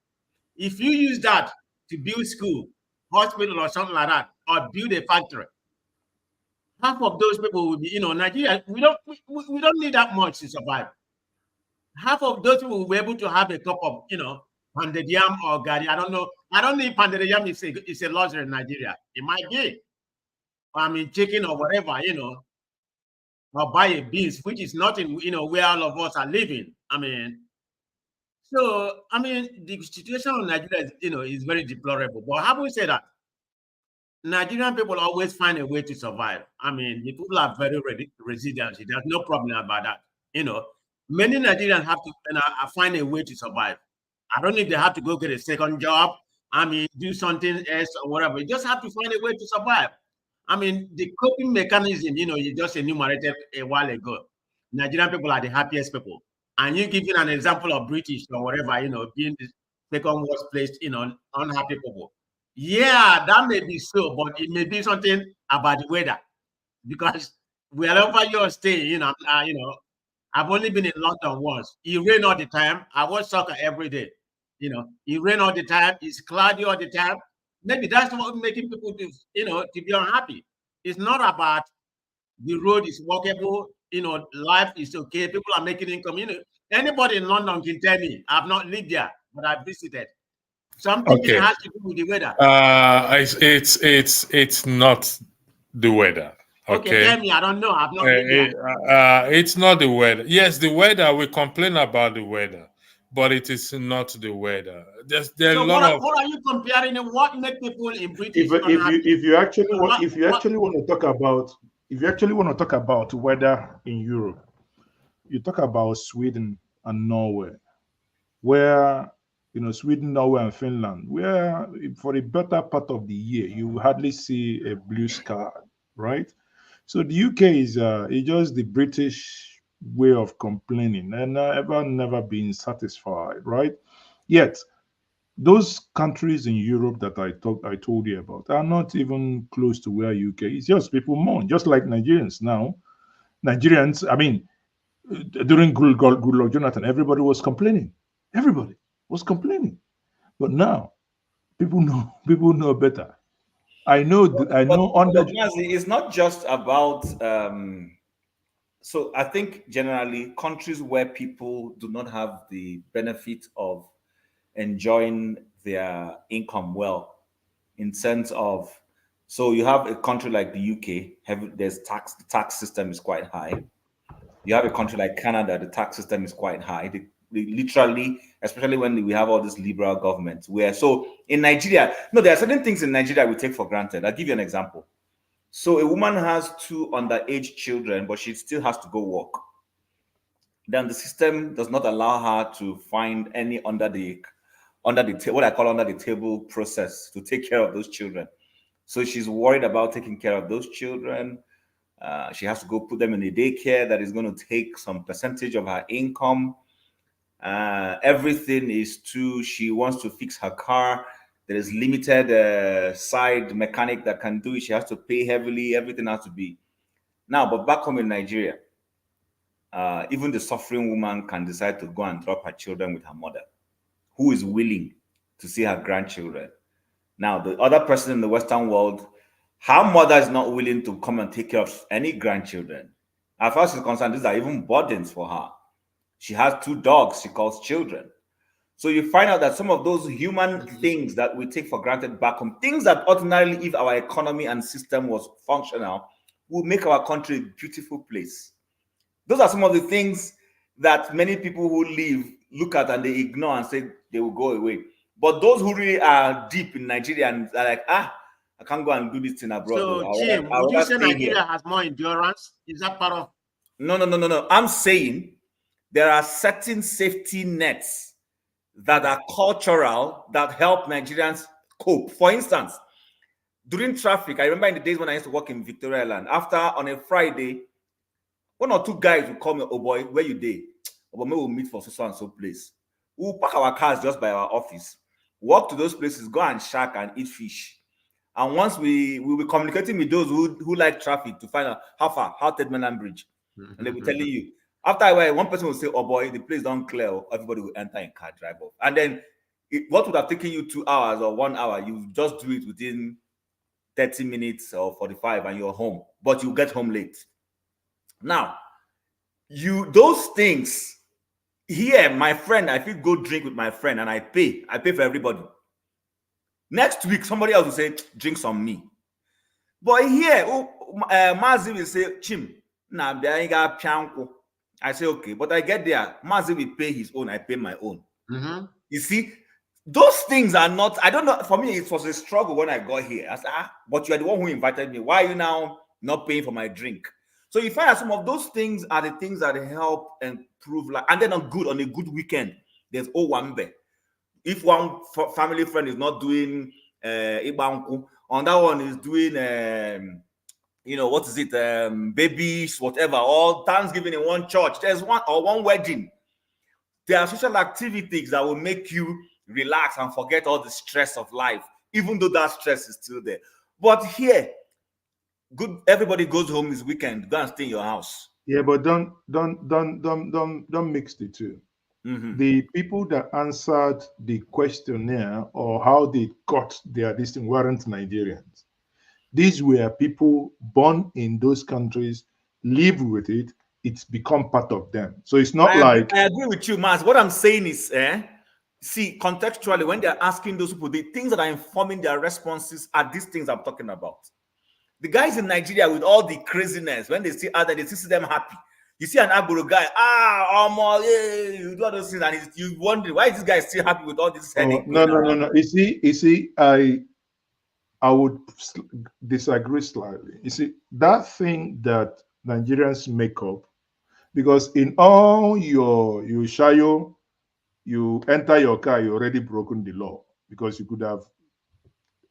if you use that to build school, hospital, or something like that, or build a factory, half of those people will be, Nigeria, we don't need that much to survive. Half of those people will be able to have a cup of, pounded yam or gari. I don't know if pounded yam is a luxury in Nigeria. It might be. I mean, chicken or whatever, or buy a beans, which is not in, where all of us are living. I mean, so, the situation in Nigeria is very deplorable. But how do we say that? Nigerian people always find a way to survive. I mean, the people are very resilient. There's no problem about that. Many Nigerians have to find a way to survive. I don't know if they have to go get a second job. Do something else or whatever. You just have to find a way to survive. The coping mechanism, you just enumerated a while ago. Nigerian people are the happiest people. And you giving an example of British or whatever, being the second worst place, unhappy people. Yeah, that may be so, but it may be something about the weather. Because wherever you're staying, I've only been in London once. It rains all the time. I watch soccer every day. It rains all the time. It's cloudy all the time. Maybe that's what making people to be unhappy. It's not about the road is walkable, life is okay, people are making income. Anybody in London can tell me. I've not lived there, but I've visited. So I'm thinking it Okay. has to do with the weather. It's not the weather. Okay, Okay. tell me. I don't know. I've not lived there. It's not the weather. Yes, the weather. We complain about the weather, but it is not the weather. There's a So lot of. what are you comparing? And what make people in British If you actually want to talk about weather in Europe, you talk about Sweden and Norway, where Sweden, Norway, and Finland, where for the better part of the year you hardly see a blue sky, right? So the UK is just the British way of complaining and never being satisfied, right? Yet those countries in Europe that I told you about are not even close to where UK is. Just people mourn, just like Nigerians now. Nigerians, I mean, during Goodluck Jonathan, everybody was complaining. Everybody was complaining, but now people know better. I know under. Mazi, it's not just about. So I think generally countries where people do not have the benefit of enjoying their income well, in sense of, so you have a country like the UK, the tax system is quite high. You have a country like Canada, the tax system is quite high. They literally, especially when we have all these liberal governments, where so in Nigeria, no, there are certain things in Nigeria we take for granted. I'll give you an example. So a woman has 2 underage children, but she still has to go work. Then the system does not allow her to find any what I call under the table process to take care of those children. So she's worried about taking care of those children. She has to go put them in a daycare that is going to take some percentage of her income. Everything is she wants to fix her car. There is limited side mechanic that can do it. She has to pay heavily. Everything has to be. Now, but back home in Nigeria, even the suffering woman can decide to go and drop her children with her mother, who is willing to see her grandchildren. Now, the other person in the Western world, her mother is not willing to come and take care of any grandchildren. As far as she's concerned, these are even burdens for her. She has 2 dogs she calls children. So you find out that some of those human things that we take for granted back home, things that ordinarily, if our economy and system was functional, would make our country a beautiful place. Those are some of the things that many people who live look at and they ignore and say they will go away. But those who really are deep in Nigeria and are like, I can't go and do this thing abroad. So, Jim, would you say Nigeria has more endurance? Is that part of? No. I'm saying there are certain safety nets that are cultural that help Nigerians cope. For instance, during traffic, I remember in the days when I used to work in Victoria Island, after on a Friday, 1 or 2 guys will call me, "Oh boy, where you day? Oh, but we'll meet for so and so place. We'll park our cars just by our office, walk to those places, go and shack and eat fish. And once we will be communicating with those who like traffic to find out how Ted Mainland Bridge. And they will tell you. After a while, one person will say, "Oh boy, the place don't clear." Everybody will enter in car, drive off. And then what would have taken you 2 hours or 1 hour, you just do it within 30 minutes or 45 and you're home. But you get home late. Now, those things here, my friend, I feel go drink with my friend and I pay for everybody. Next week, somebody else will say, "Drinks on me." But here, Mazi will say, "Chim, nah, there ain't got pianko." I say, "Okay," but I get there. Mazi will pay his own, I pay my own. You see, those things are not, I don't know, for me, it was a struggle when I got here. I said, but you are the one who invited me. Why are you now not paying for my drink? So you find that some of those things are the things that help improve life. And then on a good weekend, there's Owambe. If one family friend is not doing Ibanku, on that one is doing what is it? Babies, whatever, or Thanksgiving in one church. There's one wedding. There are social activities that will make you relax and forget all the stress of life, even though that stress is still there. But here, everybody goes home this weekend, go and stay in your house. Yeah, but don't mix the two. The people that answered the questionnaire or how they got this thing weren't Nigerians. These were people born in those countries, live with it. It's become part of them. So it's not I like agree with you, Maz. What I'm saying is, see, contextually, when they're asking those people, the things that are informing their responses are these things I'm talking about. The guys in Nigeria with all the craziness, when they see others, they see them happy. You see an Agboro guy, yeah, you do all those things, and you wonder why is this guy still happy with all this headache? no. You see, I would disagree slightly. You see, that thing that Nigerians make up, because in all your shayo, you enter your car, you already broken the law, because you could have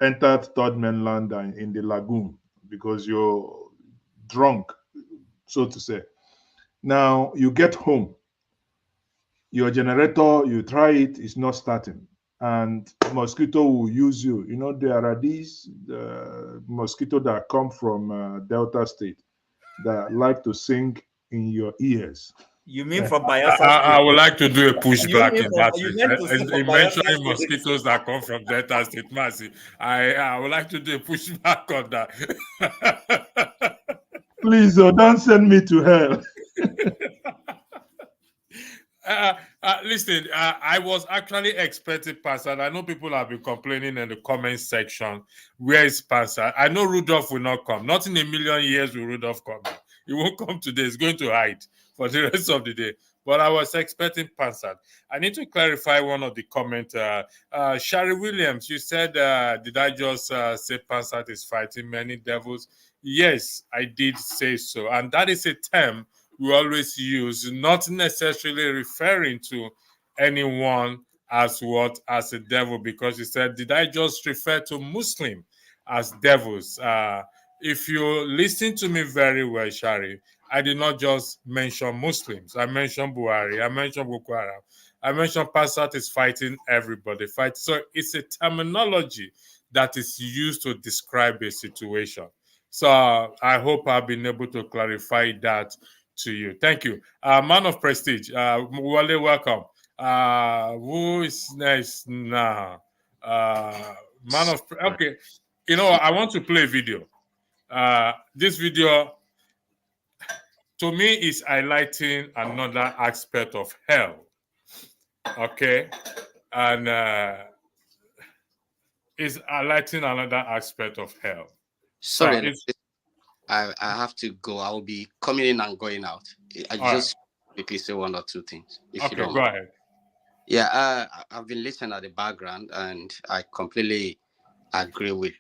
entered third mainland and in the lagoon because you're drunk, so to say. Now you get home, your generator, you try it, it's not starting, and mosquito will use you. You know, there are these mosquito that come from Delta State that like to sing in your ears. You mean from Bayelsa State? I would like to do a pushback in that. You mentioning mosquitoes that come from Delta State, Mercy. I would like to do a pushback on that. Please, don't send me to hell. Listen, I was actually expecting Pastor. I know people have been complaining in the comment section. Where is Pastor? I know Rudolph will not come. Not in a million years will Rudolph come. He won't come today. He's going to hide for the rest of the day. But I was expecting Pastor. I need to clarify one of the comments. Shari Williams, you said, did I just say Pastor is fighting many devils? Yes, I did say so. And that is a term we always use, not necessarily referring to anyone as what? As a devil, because you said, did I just refer to Muslim as devils? If you listen to me very well, Shari, I did not just mention Muslims. I mentioned Buhari. I mentioned Boko Haram. I mentioned Passat is fighting everybody. So it's a terminology that is used to describe a situation. So I hope I've been able to clarify that to you. Thank you. Man of Prestige, Wale, welcome. Who is next now? Okay. You know, I want to play a video. This video, to me, is highlighting another aspect of hell. Okay. And is highlighting another aspect of hell. Sorry, I have to go. I will be coming in and going out. I just quickly say one or two things. If you don't go ahead. Yeah, I've been listening at the background, and I completely agree with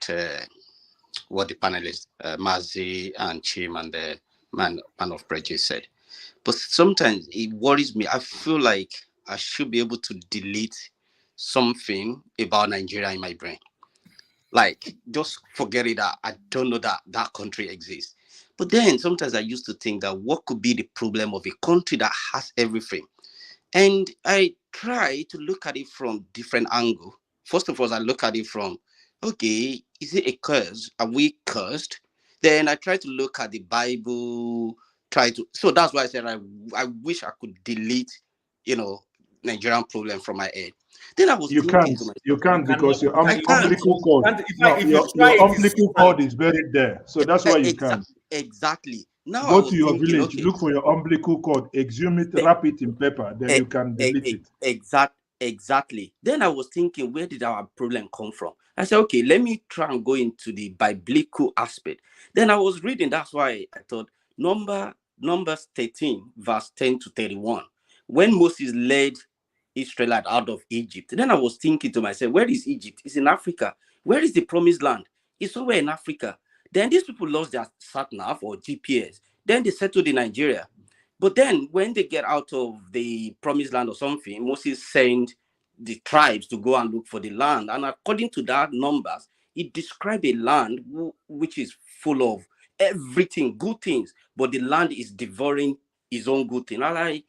what the panelists, Mazi and Chim and the man of prejudice said. But sometimes it worries me. I feel like I should be able to delete something about Nigeria in my brain. Like, just forget it. I don't know that country exists. But then sometimes I used to think that what could be the problem of a country that has everything? And I try to look at it from different angles. First of all, I look at it from, okay, is it a curse? Are we cursed? Then I try to look at the Bible, so that's why I said I wish I could delete, Nigerian problem from my head. Then I was you can't because your umbilical cord. Your umbilical cord is buried there, so that's why you can't. Exactly. Now go to your village, look for your umbilical cord, exhume it, wrap it in paper, then you can delete it. Exactly. Then I was thinking, where did our problem come from? I said, okay, let me try and go into the biblical aspect. Then I was reading. That's why I thought Numbers 13, verse 10 to 31, when Moses led Israelite out of Egypt. Then I was thinking to myself, where is Egypt? It's in Africa. Where is the promised land? It's somewhere in Africa. Then these people lost their sat-nav or GPS. Then they settled in Nigeria. But then when they get out of the promised land or something, Moses sent the tribes to go and look for the land. And according to that Numbers, it describes a land which is full of everything, good things, but the land is devouring its own good thing. I'm like,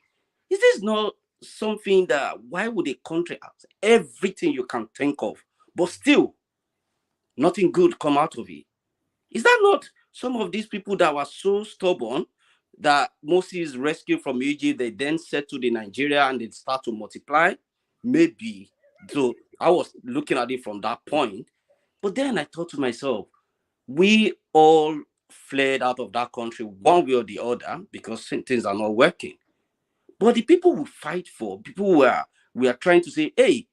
is this not something that, why would a country have everything you can think of, but still nothing good come out of it? Is that not some of these people that were so stubborn that Moses rescued from Egypt, they then settled in Nigeria and they start to multiply? Maybe. So I was looking at it from that point. But then I thought to myself, we all fled out of that country one way or the other because things are not working. But the people we fight for, we are trying to say, hey,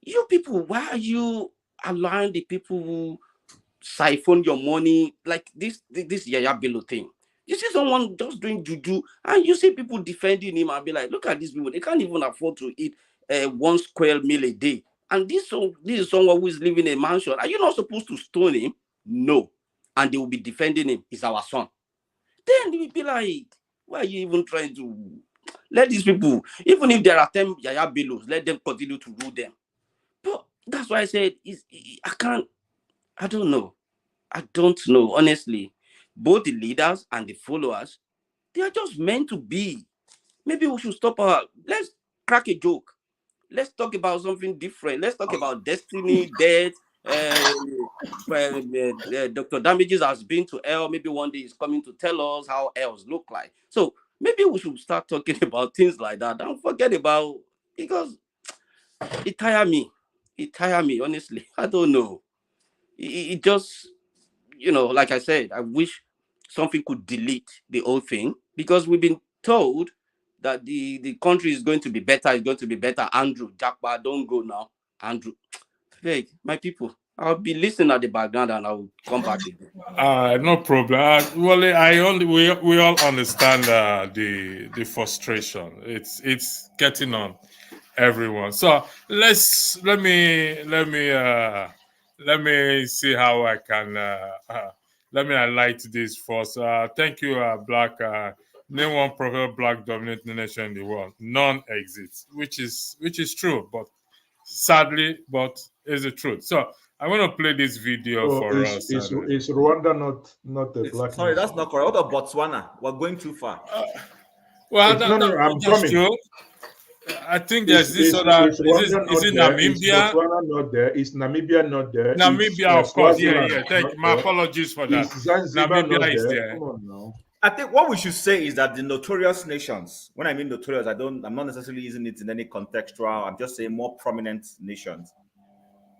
you people, why are you allowing the people who siphon your money like this Yaya Bello thing? You see someone just doing juju, and you see people defending him and be like, look at these people, they can't even afford to eat 1 square meal a day. And this is someone who is living in a mansion. Are you not supposed to stone him? No. And they will be defending him. He's our son. Then they will be like, why are you even trying to let these people, even if there are 10 Yaya Bellos, let them continue to rule them? But that's why I said, I don't know. I don't know, honestly. Both the leaders and the followers, they are just meant to be. Maybe we should stop let's crack a joke. Let's talk about something different. Let's talk about destiny, death. Dr. Damages has been to hell. Maybe one day he's coming to tell us how hells look like. So maybe we should start talking about things like that. Don't forget about, because it tires me. It tires me, honestly. I don't know. It just, like I said, I wish something could delete the whole thing, because we've been told that the country is going to be better. It's going to be better. Andrew, Jackpa, don't go now. Andrew, hey, my people, I'll be listening at the background and I'll come back again. No problem. We all understand the frustration. It's getting on everyone. So let me see how I can let me highlight this first. Thank you, Black. Name one proper Black dominated nation in the world. None exists, which is true, but sadly, but is the truth. So I want to play this video for us. Is Rwanda not a black? Sorry, that's not correct. What about Botswana? We're going too far. I'm coming. True. I think there's this other. Is it Namibia? Is Botswana not there? Is Namibia not there? Namibia, of course. Yeah. Thank you. My apologies for that. Namibia is there. Come on now. I think what we should say is that the notorious nations, when I mean notorious, I'm not necessarily using it in any contextual, I'm just saying more prominent nations.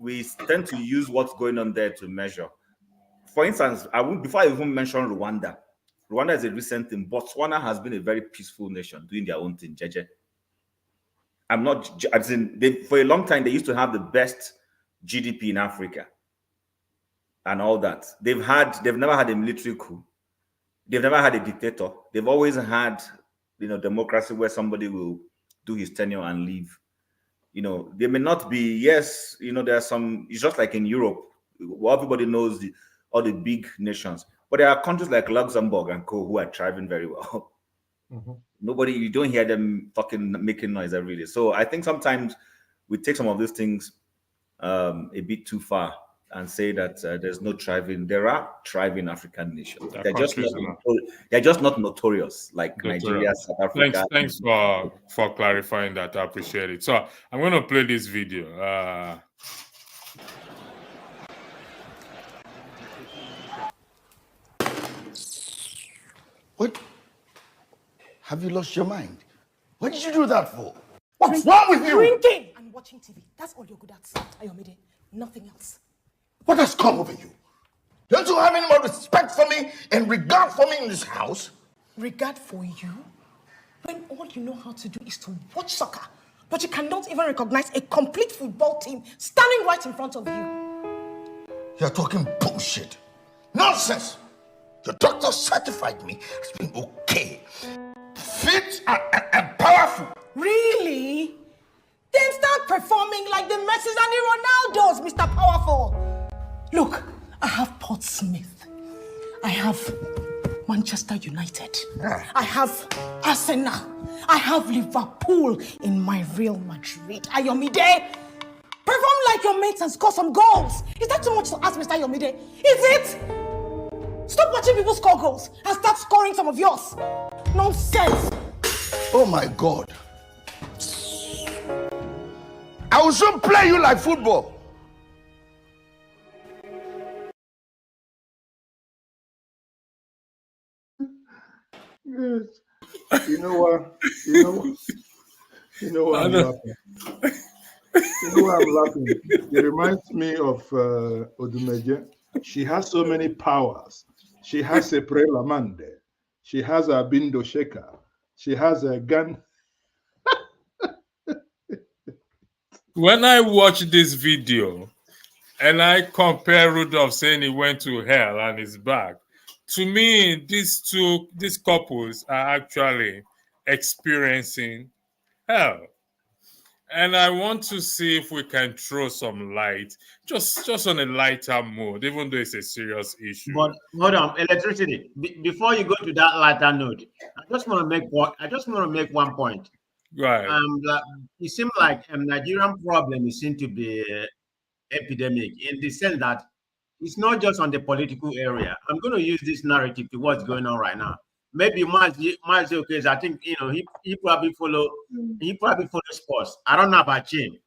We tend to use what's going on there to measure. For instance, before I even mention Rwanda is a recent thing. Botswana has been a very peaceful nation doing their own thing, Jeje. For a long time, they used to have the best GDP in Africa and all that. They've never had a military coup. They've never had a dictator. They've always had, democracy where somebody will do his tenure and leave. They may not be, yes, there are some, it's just like in Europe, everybody knows all the big nations, but there are countries like Luxembourg and co who are thriving very well. Mm-hmm. You don't hear them making noise every day. So I think sometimes we take some of these things a bit too far and say that there's no thriving. There are thriving African nations. They're just not notorious like Nigeria, South Africa. Thanks for clarifying that. I appreciate it. So I'm going to play this video. What? Have you lost your mind? What did you do that for? What's wrong with you? Drinking and watching TV. That's all you're good at, Ayomide. Nothing else. What has come over you? Don't you have any more respect for me and regard for me in this house? Regard for you? When all you know how to do is to watch soccer, but you cannot even recognize a complete football team standing right in front of you. You're talking bullshit. Nonsense. Your doctor certified me as being okay. Fit and powerful. Really? Then start performing like the Messis and the Ronaldos, Mr. Powerful. Look, I have Portsmouth. I have Manchester United. I have Arsenal. I have Liverpool in my Real Madrid. Ayomide, perform like your mates and score some goals. Is that too much to ask, Mr. Ayomide? Is it? Stop watching people score goals and start scoring some of yours. Nonsense. Oh my God. I will soon play you like football. Yes. You know what I'm laughing. You know why I'm laughing? It reminds me of Odumeje She has so many powers. She has a Prelamande. She has a Bindo Shaker. She has a gun. When I watch this video and I compare Rudolph saying he went to hell and is back, to me, these couples are actually experiencing hell. And I want to see if we can throw some light, just on a lighter mood, even though it's a serious issue. But hold on, electricity. Before you go to that lighter note, I just want to make one point. Right. It seems like Nigerian problem is seen to be epidemic in the sense that it's not just on the political area. I'm going to use this narrative to what's going on right now. Maybe Miles okay, I think he probably follow sports. I don't know about him.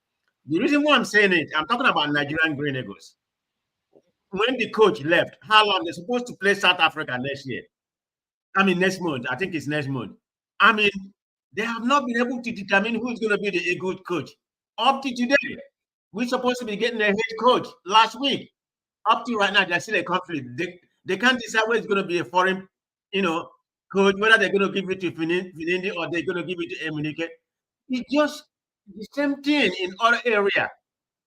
The reason why I'm saying it, I'm talking about Nigerian Green Eagles. When the coach left, how long they're supposed to play South Africa next year? I mean next month. I think it's next month. I mean, they have not been able to determine who's going to be the Eagle coach. Up to today, we're supposed to be getting a head coach last week. Up to right now, there's still a conflict. They can't decide whether it's going to be a foreign, coach, whether they're going to give it to Finindi or they're going to give it to Emunike. It's just the same thing in other area.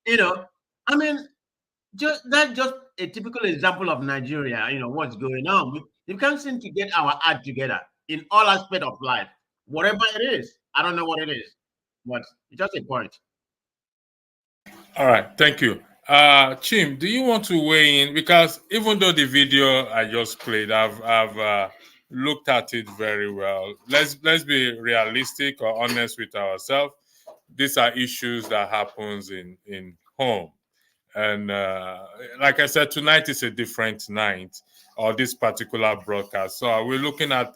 I mean, that's just a typical example of Nigeria. What's going on. We can't seem to get our act together in all aspects of life. Whatever it is, I don't know what it is, but it's just a point. All right, thank you. Chim, do you want to weigh in? Because even though the video I just played, I've looked at it very well. Let's be realistic or honest with ourselves. These are issues that happens in home. And like I said, tonight is a different night, or this particular broadcast. So we're looking at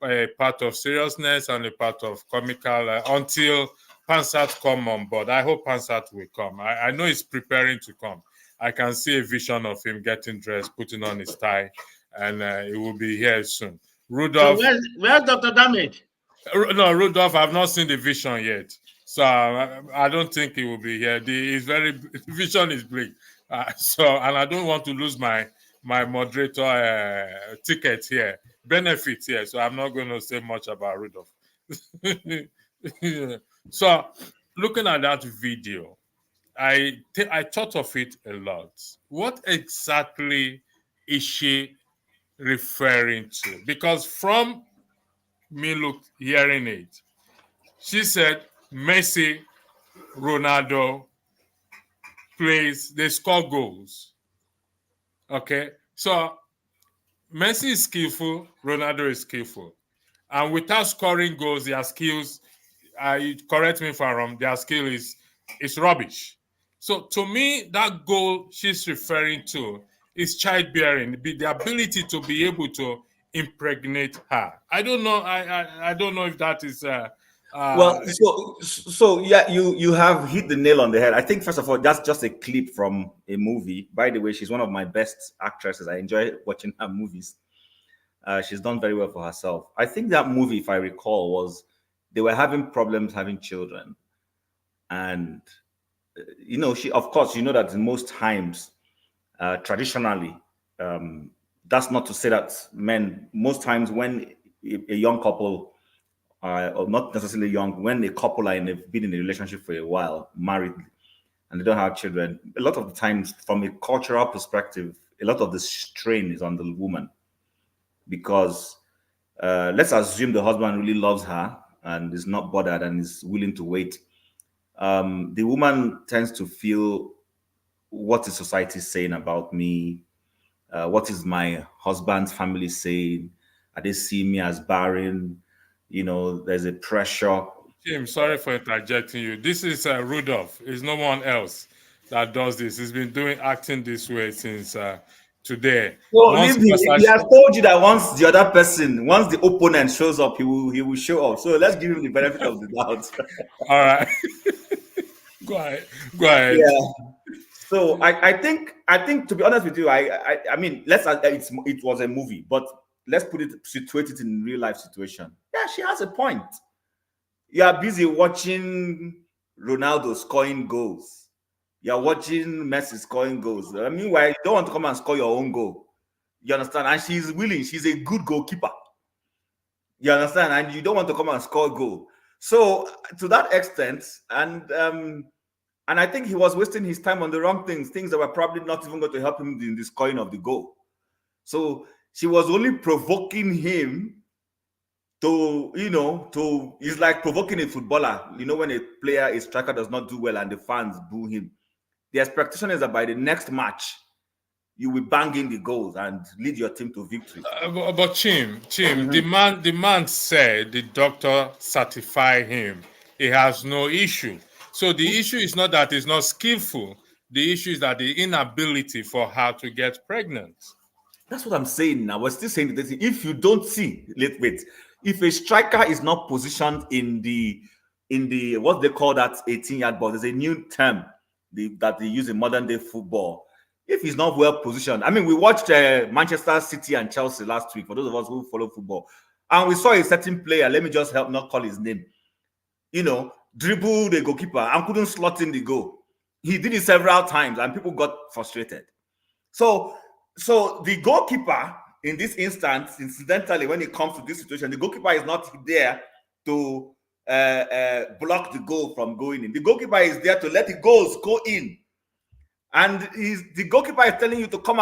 a part of seriousness and a part of comical until Pansat come on board. I hope Pansat will come. I know he's preparing to come. I can see a vision of him getting dressed, putting on his tie, and he will be here soon. Rudolph. So where's Dr. Damage? No, Rudolph, I've not seen the vision yet. So I don't think he will be here. The vision is bleak. And I don't want to lose my moderator ticket here, benefit here. So I'm not going to say much about Rudolph. So looking at that video, I thought of it a lot. What exactly is she referring to? Because from me hearing it, she said Messi, Ronaldo they score goals. Okay, so Messi is skillful, Ronaldo is skillful, and without scoring goals, their skills, correct me if I'm wrong, their skill is rubbish. So to me, that goal she's referring to is childbearing, the ability to be able to impregnate her. I don't know. I don't know if that is. Well, so yeah, you have hit the nail on the head. I think first of all, that's just a clip from a movie. By the way, she's one of my best actresses. I enjoy watching her movies. She's done very well for herself. I think that movie, if I recall, was they were having problems having children, and she, of course, that most times, traditionally, that's not to say that men. Most times, when a young couple, or not necessarily young, when a couple been in a relationship for a while, married, and they don't have children, a lot of the times, from a cultural perspective, a lot of the strain is on the woman, because let's assume the husband really loves her and is not bothered and is willing to wait. The woman tends to feel, what is society saying about me? What is my husband's family saying? Are they seeing me as barren? There's a pressure. Jim, sorry for interjecting you. This is Rudolph. It's no one else that does this. He's been acting this way since today. Well, he has told you that once the opponent shows up, he will show up. So let's give him the benefit of the doubt. All right. Go ahead. Yeah. So I think to be honest with you, I mean, it was a movie, but let's situate it in real life situation. Yeah, she has a point. You are busy watching Ronaldo scoring goals. You're watching Messi scoring goals. Meanwhile, you don't want to come and score your own goal. You understand? And she's willing. She's a good goalkeeper. You understand? And you don't want to come and score a goal. So to that extent, and I think he was wasting his time on the wrong things that were probably not even going to help him in the scoring of the goal. So she was only provoking him to, it's like provoking a footballer. When a striker does not do well and the fans boo him. The expectation is that by the next match, you will bang in the goals and lead your team to victory. But Chim, the man said the doctor certified him. He has no issue. So the issue is not that he's not skillful. The issue is that the inability for her to get pregnant. That's what I'm saying now. We're still saying that if you don't see, wait, if a striker is not positioned in the what they call that 18-yard box, there's a new term that they use in modern day football. If he's not well positioned, we watched Manchester City and Chelsea last week, for those of us who follow football, and we saw a certain player, let me just help not call his name, dribble the goalkeeper and couldn't slot in the goal. He did it several times and people got frustrated. So the goalkeeper in this instance, incidentally, when it comes to this situation, the goalkeeper is not there to block the goal from going in. The goalkeeper is there to let the goals go in. And the goalkeeper is telling you to come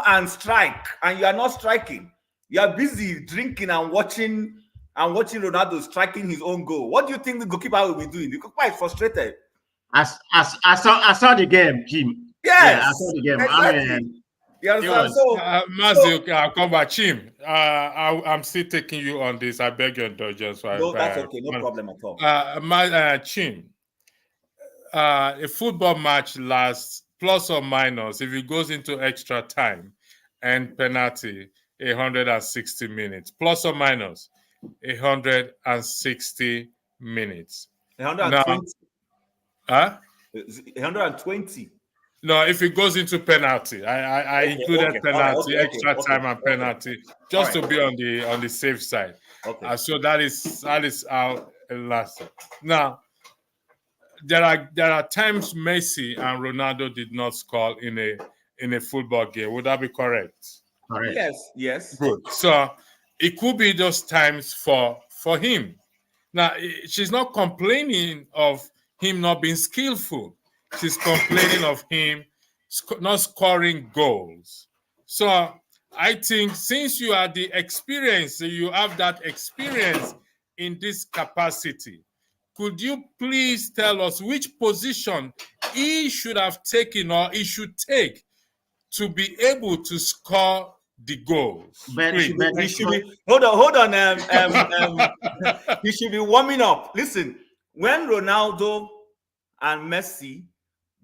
and strike, and you are not striking. You are busy drinking and watching Ronaldo striking his own goal. What do you think the goalkeeper will be doing? The goalkeeper is frustrated. I saw the game, Jim. Yes, yeah, I saw the game. Exactly. You understand? Mazi, I'll come back. Chim, I'm still taking you on this. I beg your indulgence. No, that's okay. No problem at all. Chim, a football match lasts plus or minus, if it goes into extra time and penalty, 160 minutes. Plus or minus 160 minutes. 120. Huh? 120. No, if it goes into penalty, I included penalty, extra time, and penalty, just to be on the safe side. Okay. So that is how it lasted. Now, there are times Messi and Ronaldo did not score in a football game. Would that be correct? Correct. Yes. Good. So it could be those times for him. Now, she's not complaining of him not being skillful. She's complaining of him not scoring goals. So I think since you are the experience, you have that experience in this capacity, could you please tell us which position he should have taken or he should take to be able to score the goals? He should be, hold on. He should be warming up. Listen, when Ronaldo and Messi,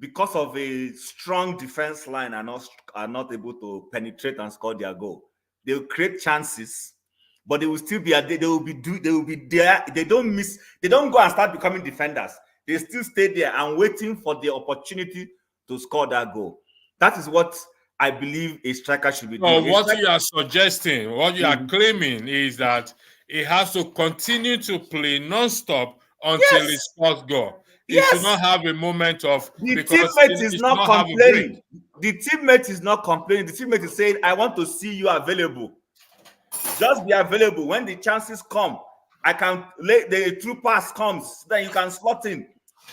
because of a strong defense line, are not able to penetrate and score their goal, they will create chances, but they will still be they will be there. They don't miss. They don't go and start becoming defenders. They still stay there and waiting for the opportunity to score that goal. That is what I believe a striker should be doing. What you are suggesting, what you are claiming is that he has to continue to play non-stop until he scores goal. He should not have a moment of... The teammate is not complaining. The teammate is not complaining. The teammate is saying, I want to see you available. Just be available. When the chances come, I can let the true pass comes, then you can slot in.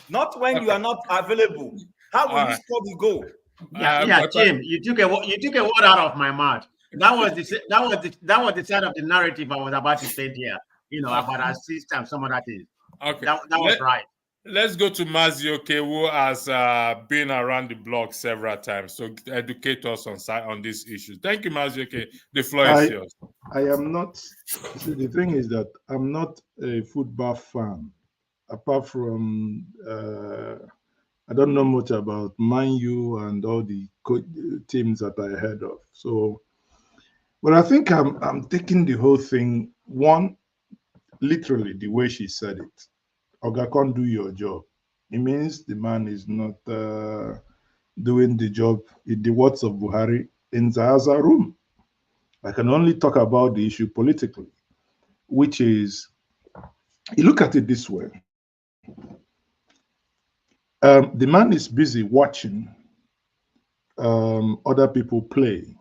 Not when you are not available. How will you score the goal? Jim, you took a word out of my mouth. That was the side of the narrative I was about to say there. About assist and some of that things. Okay, that was right. Let's go to Mazioke, who has been around the block several times, to educate us on this issue. Thank you, Mazioke. The floor is yours. I am not. See, the thing is that I'm not a football fan, apart from I don't know much about Man U and all the teams that I heard of. So, but I think I'm taking the whole thing one, literally the way she said it. Oga can't do your job. It means the man is not doing the job, in the words of Buhari, in the other room. I can only talk about the issue politically, which is, you look at it this way. The man is busy watching other people play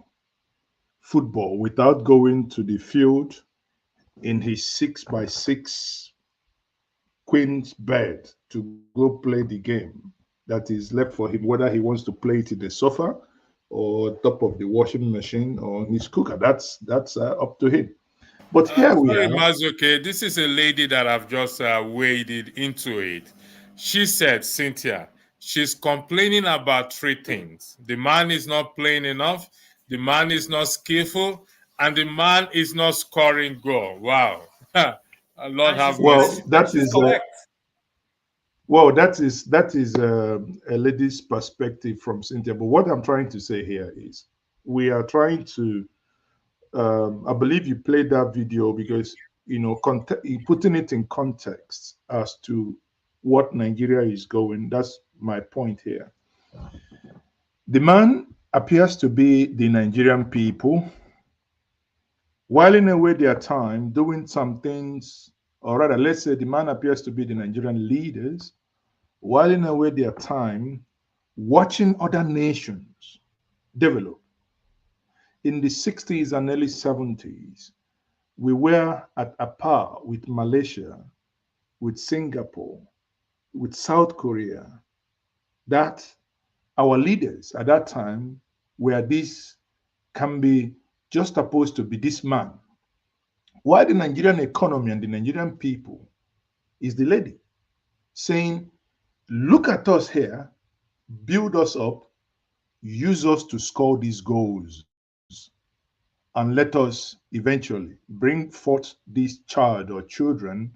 football without going to the field in his 6x6 queen's bed to go play the game that is left for him, whether he wants to play it in the sofa or top of the washing machine or his cooker. That's up to him. But here we sorry, are. Mazuke, this is a lady that I've just waded into it. She said, Cynthia, she's complaining about three things. The man is not playing enough, the man is not skillful, and the man is not scoring goal. Wow. Lord have mercy. That is correct. Well, that is a lady's perspective from Cynthia. But what I'm trying to say here is we are trying to, I believe you played that video because, putting it in context as to what Nigeria is going. That's my point here. The man appears to be the Nigerian people, whiling away their time doing some things, or rather, let's say the man appears to be the Nigerian leaders, whiling away their time watching other nations develop. In the 60s and early 70s, we were at a par with Malaysia, with Singapore, with South Korea, that our leaders at that time were this, can be just supposed to be this man. Why the Nigerian economy and the Nigerian people is the lady saying, look at us here, build us up, use us to score these goals, and let us eventually bring forth this child or children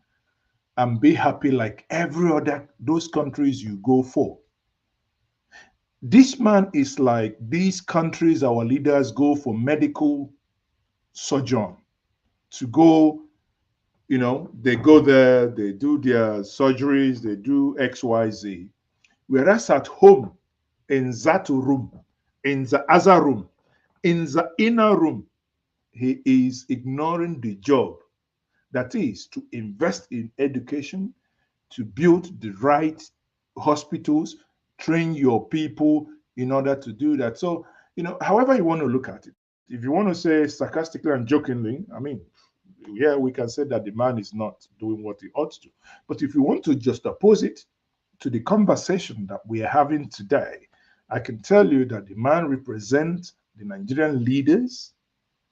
and be happy like every other, those countries you go for. This man is like these countries our leaders go for medical sojourn, to go, they go there, they do their surgeries, they do XYZ. Whereas at home, in that room, in the other room, in the inner room, he is ignoring the job that is to invest in education, to build the right hospitals, train your people in order to do that. So, however you want to look at it, if you want to say sarcastically and jokingly, I mean, yeah, we can say that the man is not doing what he ought to. But if you want to just oppose it to the conversation that we are having today, I can tell you that the man represents the Nigerian leaders,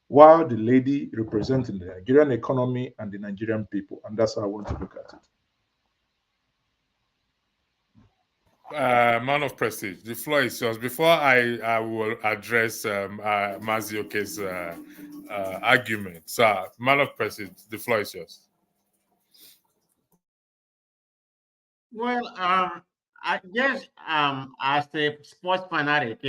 while the lady representing the Nigerian economy and the Nigerian people. And that's how I want to look at it. Man of prestige, the floor is yours. Before I will address Mazioke's argument. So, man of prestige, the floor is yours. Well, I guess as a sports fanatic,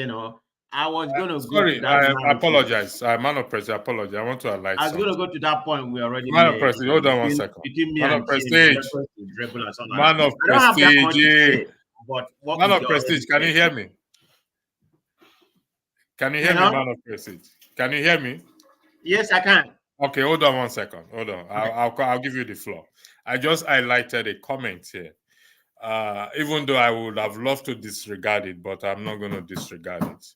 I was going to go to that. I apologize. Man of prestige, I apologize. I want to highlight. I was going to go to that point we already Man made. of prestige, hold on one second. Between me Man and of prestige. Man of prestige. Man of prestige, can you hear me? Can you hear me, man of prestige? Can you hear me? Yes, I can. Okay, hold on one second. Hold on. I'll give you the floor. I just highlighted a comment here. Even though I would have loved to disregard it, but I'm not going to disregard it.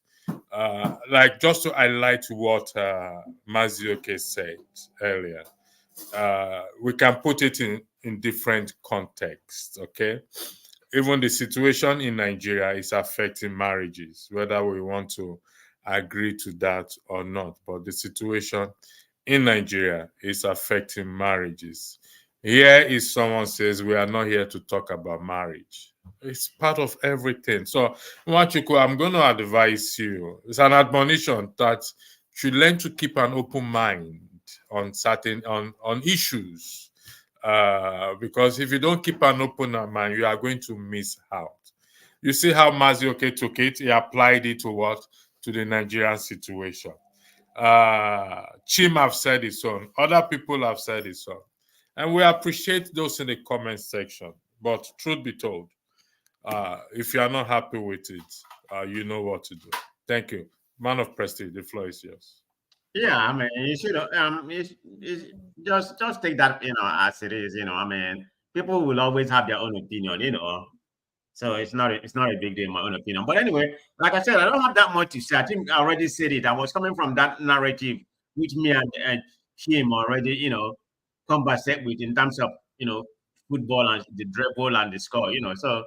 Like just to highlight what Mazioke said earlier, we can put it in different contexts, okay? Even the situation in Nigeria is affecting marriages, whether we want to agree to that or not. But the situation in Nigeria is affecting marriages. Here is someone says, we are not here to talk about marriage. It's part of everything. So, Nwachukwu, I'm going to advise you. It's an admonition that you should learn to keep an open mind on certain on issues. Because if you don't keep an open mind, you are going to miss out. You see how Mazioke took it? He applied it to what? To the Nigerian situation. Chim have said his own. Other people have said his own. And we appreciate those in the comment section. But truth be told, if you are not happy with it, you know what to do. Thank you. Man of prestige, the floor is yours. Yeah, I mean, you should just take that, as it is, I mean, people will always have their own opinion, So it's not a big deal in my own opinion. But anyway, like I said, I don't have that much to say. I think I already said it. I was coming from that narrative which me and him already, conversate with in terms of, football and the dribble and the score, So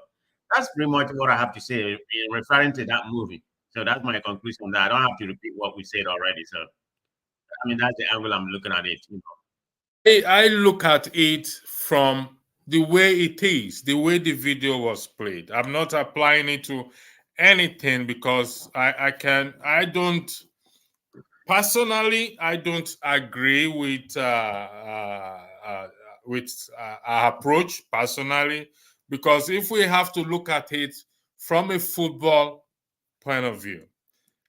that's pretty much what I have to say in referring to that movie. So that's my conclusion that I don't have to repeat what we said already. So, I mean, that's the angle I'm looking at it. I look at it from the way it is, the way the video was played. I'm not applying it to anything because I don't agree with our approach personally, because if we have to look at it from a football point of view,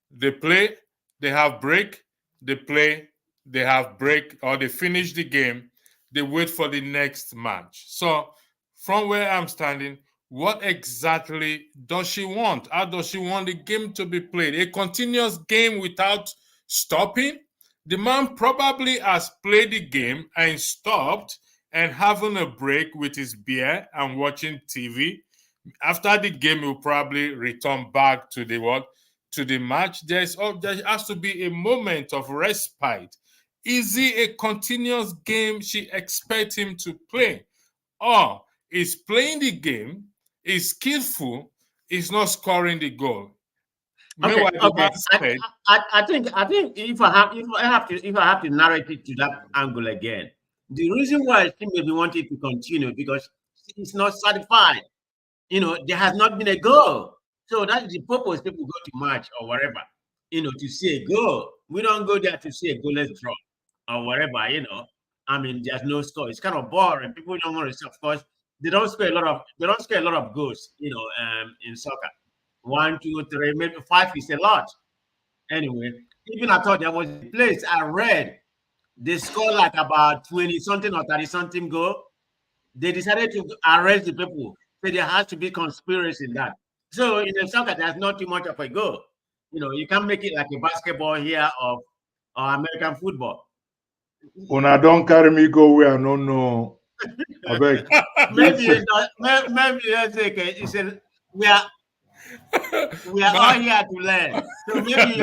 they play, they have break, they play, they have break, or they finish the game, they wait for the next match. So from where I'm standing, what exactly does she want? How does she want the game to be played? A continuous game without stopping? The man probably has played the game and stopped and having a break with his beer and watching TV. After the game, he'll probably return back to the match. There has to be a moment of respite. Is it a continuous game she expects him to play? Or is playing the game, is skillful, is not scoring the goal? Okay. I think if I have to narrate it to that angle again, the reason why she maybe wanted to continue because it's not satisfied. There has not been a goal. So that's the purpose people go to match or whatever, to see a goal. We don't go there to see a goalless draw or whatever, I mean, there's no score. It's kind of boring. People don't want to, of course, they don't score a lot of goals, in soccer. 1, 2, 3, maybe 5 is a lot. Anyway, even I thought there was a place I read, they scored like about 20 something or 30 something goal. They decided to arrest the people. So there has to be conspiracy in that. So in the soccer, there's not too much of a goal. You can't make it like a basketball here or American football. When I don't carry me go where I don't know. I beg. Maybe let's say we are all here to learn. So maybe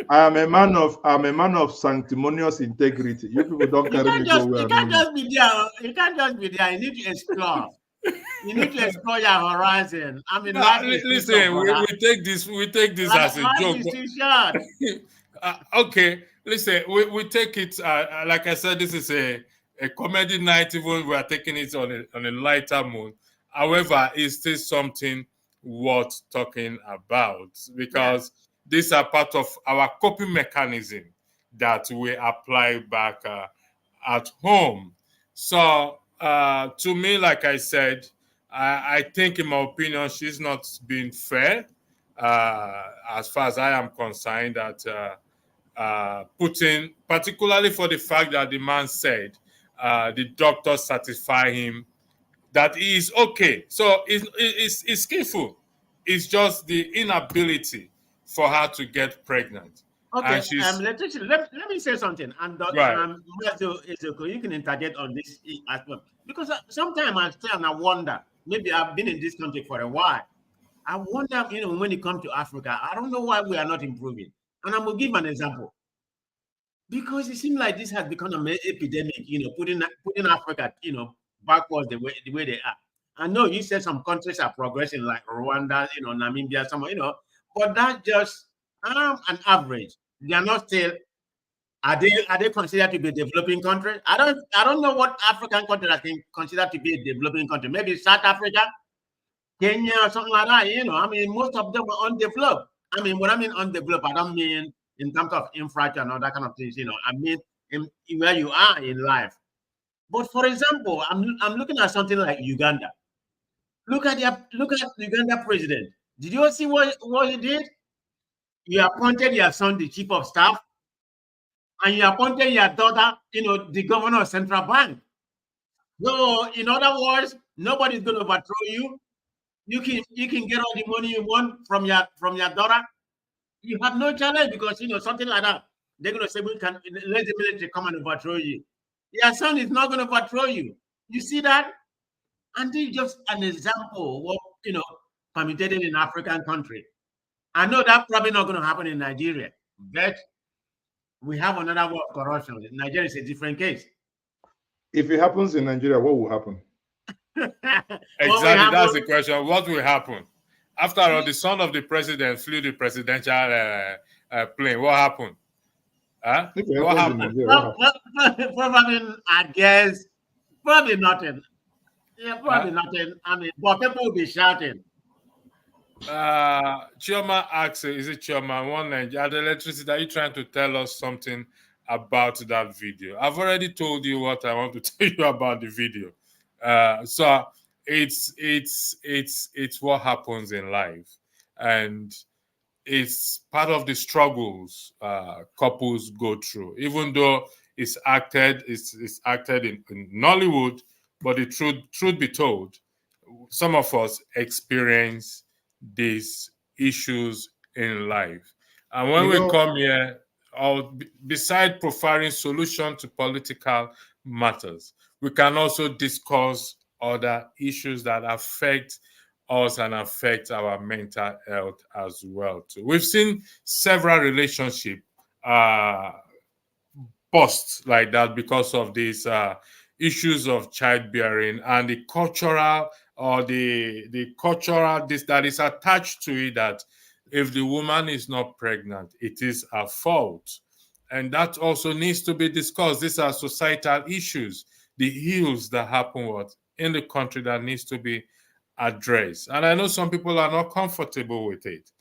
I'm a man of sanctimonious integrity. You people don't carry me go where you can't just be there. You can't just be there. You need to explore. You need to explore your horizon. I mean, listen, we take this as a joke. Is too short. Okay, listen, we take it. Like I said, this is a comedy night. Even we are taking it on a lighter mood. However, it's still something worth talking about because these are part of our coping mechanism that we apply back at home. So to me, like I said, I think in my opinion, she's not being fair as far as I am concerned that Putin, particularly for the fact that the man said the doctor certify him that he is okay. So it's skillful. It's just the inability for her to get pregnant. Okay, let me say something. And you can interject on this as well. Because sometimes I stay and I wonder, maybe I've been in this country for a while. I wonder, when it comes to Africa, I don't know why we are not improving. And I'm going to give an example. Because it seems like this has become an epidemic, putting Africa, backwards the way they are. I know you said some countries are progressing like Rwanda, Namibia, but that's just an average. They are not still. Are they considered to be a developing country? I don't know what African country I think considered to be a developing country. Maybe South Africa, Kenya, or something like that. I mean, most of them are undeveloped. I mean, when I mean undeveloped, I don't mean in terms of infrastructure and all that kind of things. I mean in where you are in life. But for example, I'm looking at something like Uganda. Look at Uganda president. Did you see what he did? You appointed your son the chief of staff, and you appointed your daughter, the governor of central bank. So, in other words, nobody's going to overthrow you. You can get all the money you want from your daughter. You have no challenge because something like that. They're going to say we can let the military come and overthrow you. Your son is not going to overthrow you. You see that? And this is just an example of what, permitted in African country. I know that's probably not going to happen in Nigeria, but we have another word of corruption. Nigeria is a different case. If it happens in Nigeria, what will happen? Exactly, that's the question. What will happen? After all, the son of the president flew the presidential plane. What happened? Huh? What happened? Probably, I guess, probably nothing. Yeah, probably nothing. I mean, but people will be shouting. Chioma asks, is it Chioma? One Nigeria, the electricity, are you trying to tell us something about that video? I've already told you what I want to tell you about the video. So it's what happens in life, and it's part of the struggles couples go through. Even though it's acted in Nollywood, but the truth be told, some of us experience these issues in life. And when we come here, beside providing solutions to political matters, we can also discuss other issues that affect us and affect our mental health as well too. We've seen several relationships burst like that because of these issues of childbearing and the cultural that is attached to it, that if the woman is not pregnant, it is her fault. And that also needs to be discussed. These are societal issues, the ills that happen in the country that needs to be addressed. And I know some people are not comfortable with it.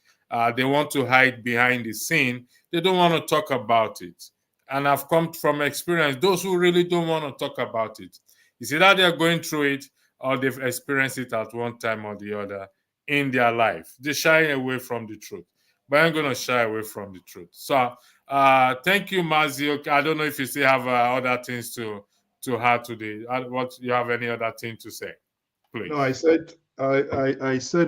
They want to hide behind the scene. They don't want to talk about it. And I've come from experience, those who really don't want to talk about it, it's either they're going through it or they've experienced it at one time or the other in their life. They shy away from the truth. But I'm going to shy away from the truth. So thank you, Mazio. I don't know if you still have other things to add to what you have any other thing to say, please. No, I said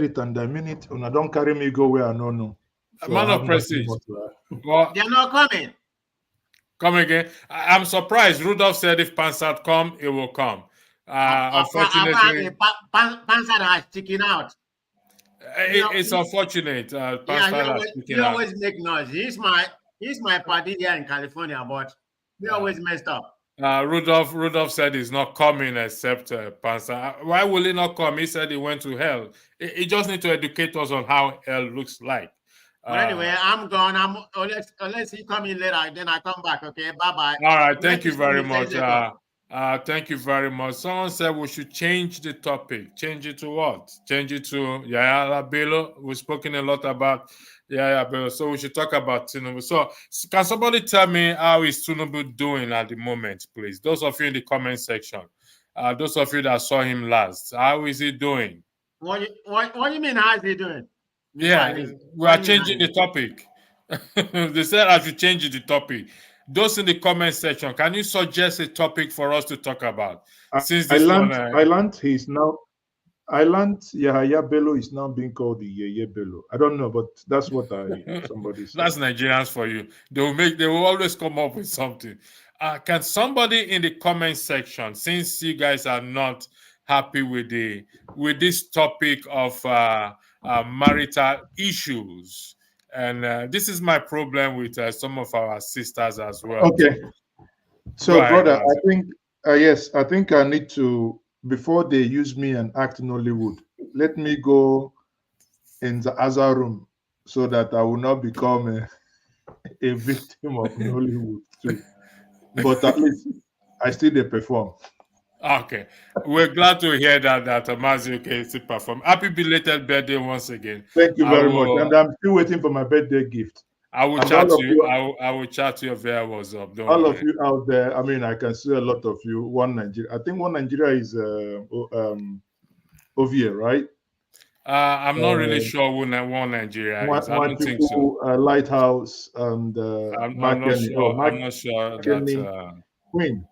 it and I mean it. And I don't carry me go where I don't know. So man of prestige. Well, they're not coming. Come again. I'm surprised. Rudolph said if Pansat come, it will come. Unfortunately, Pansat is sticking out. It's unfortunate. He always make noise. He's my party here in California, but he always messed up. Rudolph said he's not coming except Pansat. Why will he not come? He said he went to hell. He just need to educate us on how hell looks like. But anyway, I'm gone. Unless he come in later, then I come back. Okay, bye-bye. All right, thank you very much. Thank you very much. Someone said we should change the topic. Change it to what? Change it to Yaya Bello. We've spoken a lot about Yaya Bello, so we should talk about Tinubu. So can somebody tell me how is Tinubu doing at the moment, please? Those of you in the comment section, those of you that saw him last, how is he doing? What do you mean, how is he doing? Yeah, we are changing the topic. They said I should change the topic. Those in the comment section, can you suggest a topic for us to talk about? Since this Yahya Bello is now being called the Yeye Bello. I don't know, but that's what somebody said. That's Nigerians for you. They will always come up with something. Can somebody in the comment section, since you guys are not happy with this topic of marital issues, and this is my problem with some of our sisters as well. Okay. So, brother, I think I need to, before they use me and act Nollywood, let me go in the other room so that I will not become a victim of Nollywood too. But at least I still perform. Okay, we're glad to hear that Mazio can still perform. Happy belated birthday once again. Thank you very much, and I'm still waiting for my birthday gift. I will chat to you. I will chat to you via WhatsApp. Don't all worry. Of you out there, I mean, I can see a lot of you. One Nigeria, I think one Nigeria is Ovia, right? I'm not really sure who one Nigeria is. I don't think so. Lighthouse and I'm not sure. I'm not sure that Queen.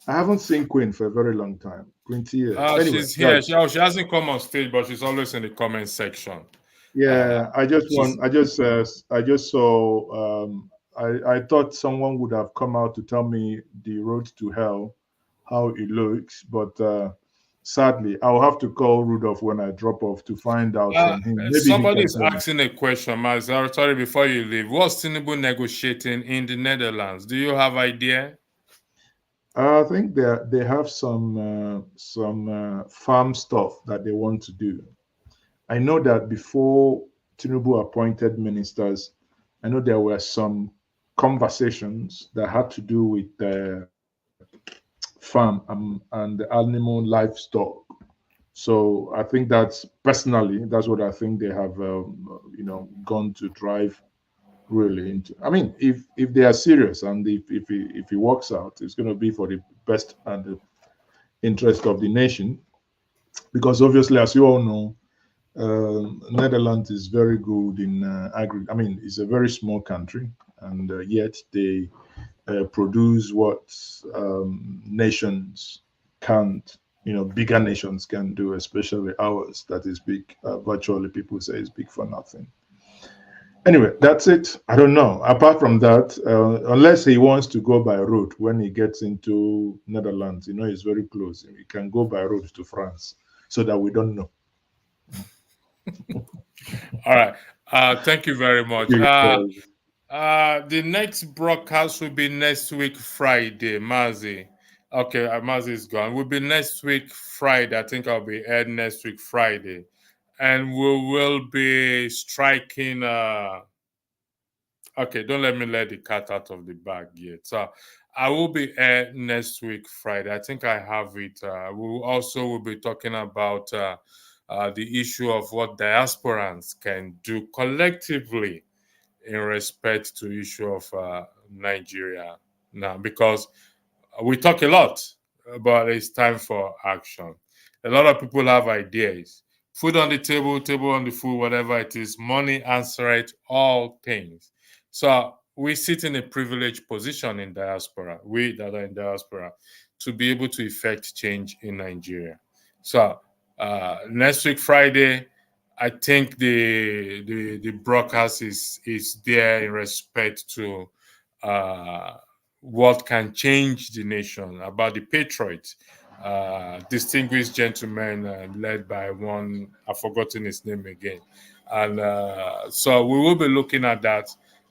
I haven't seen Queen for a very long time. 20 years. Anyway, she's here. She hasn't come on stage, but she's always in the comment section. Yeah, I just saw. I thought someone would have come out to tell me the road to hell, how it looks, but sadly, I'll have to call Rudolph when I drop off to find out from him. Maybe Somebody he is can tell me. asking a question, Maz. Sorry, before you leave. What's Tinubu negotiating in the Netherlands? Do you have idea? I think they have some farm stuff that they want to do. I know that before Tinubu appointed ministers, I know there were some conversations that had to do with farm and the animal livestock. So I think that's what I think they have gone to drive really into. I mean, if they are serious and if it works out, it's going to be for the best and the interest of the nation, because obviously, as you all know, Netherlands is very good in agri. I mean, it's a very small country, and yet they produce what nations can't. Bigger nations can do, especially ours. That is big. Virtually, people say it's big for nothing. Anyway, that's it. I don't know. Apart from that, unless he wants to go by road when he gets into Netherlands, it's very close. He can go by road to France, so that we don't know. All right. Thank you very much. The next broadcast will be next week, Friday. Mazi. Okay, Mazi is gone. Will be next week, Friday. I think I'll be aired next week, Friday. And we will be striking. Okay, don't let me let the cat out of the bag yet. So I will be aired next week, Friday. I think I have it. We also will be talking about the issue of what diasporans can do collectively in respect to issue of Nigeria now, because we talk a lot, but it's time for action. A lot of people have ideas. Food on the table, table on the food, whatever it is, money answereth all things. So we sit in a privileged position in diaspora, we that are in diaspora, to be able to effect change in Nigeria. So next week, Friday, I think the broadcast is there in respect to what can change the nation, about the patriots, distinguished gentleman led by one, I've forgotten his name again. And so we will be looking at that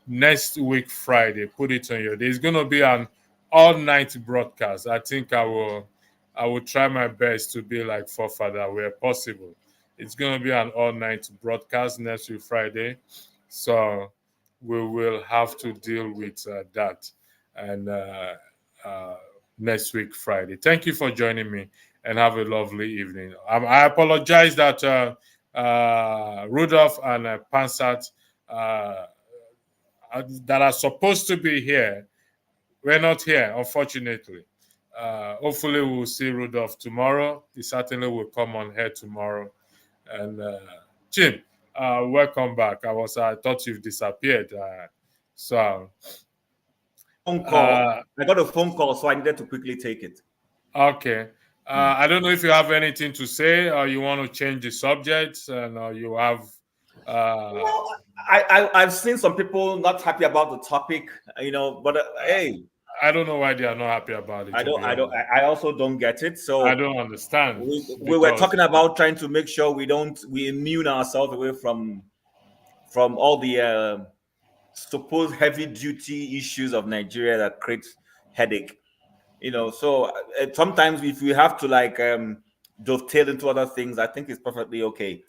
next week, Friday. Put it on your day. It's going to be an all-night broadcast. I think I will try my best to be like Forefather where possible. It's going to be an all-night broadcast next week, Friday. So we will have to deal with that. And next week, Friday. Thank you for joining me, and have a lovely evening. I apologize that Rudolph and Pansat that are supposed to be here, we're not here, unfortunately. Hopefully, we'll see Rudolph tomorrow. He certainly will come on here tomorrow. And Jim, welcome back. I thought you've disappeared. Phone call. I got a phone call, so I needed to quickly take it. Okay. I don't know if you have anything to say, or you want to change the subject, and you have. I've seen some people not happy about the topic, but hey, I don't know why they are not happy about it. I also don't get it. So I don't understand. We were talking about trying to make sure we immune ourselves away from all the supposed heavy duty issues of Nigeria that creates headache. So sometimes if we have to dovetail into other things, I think it's perfectly okay.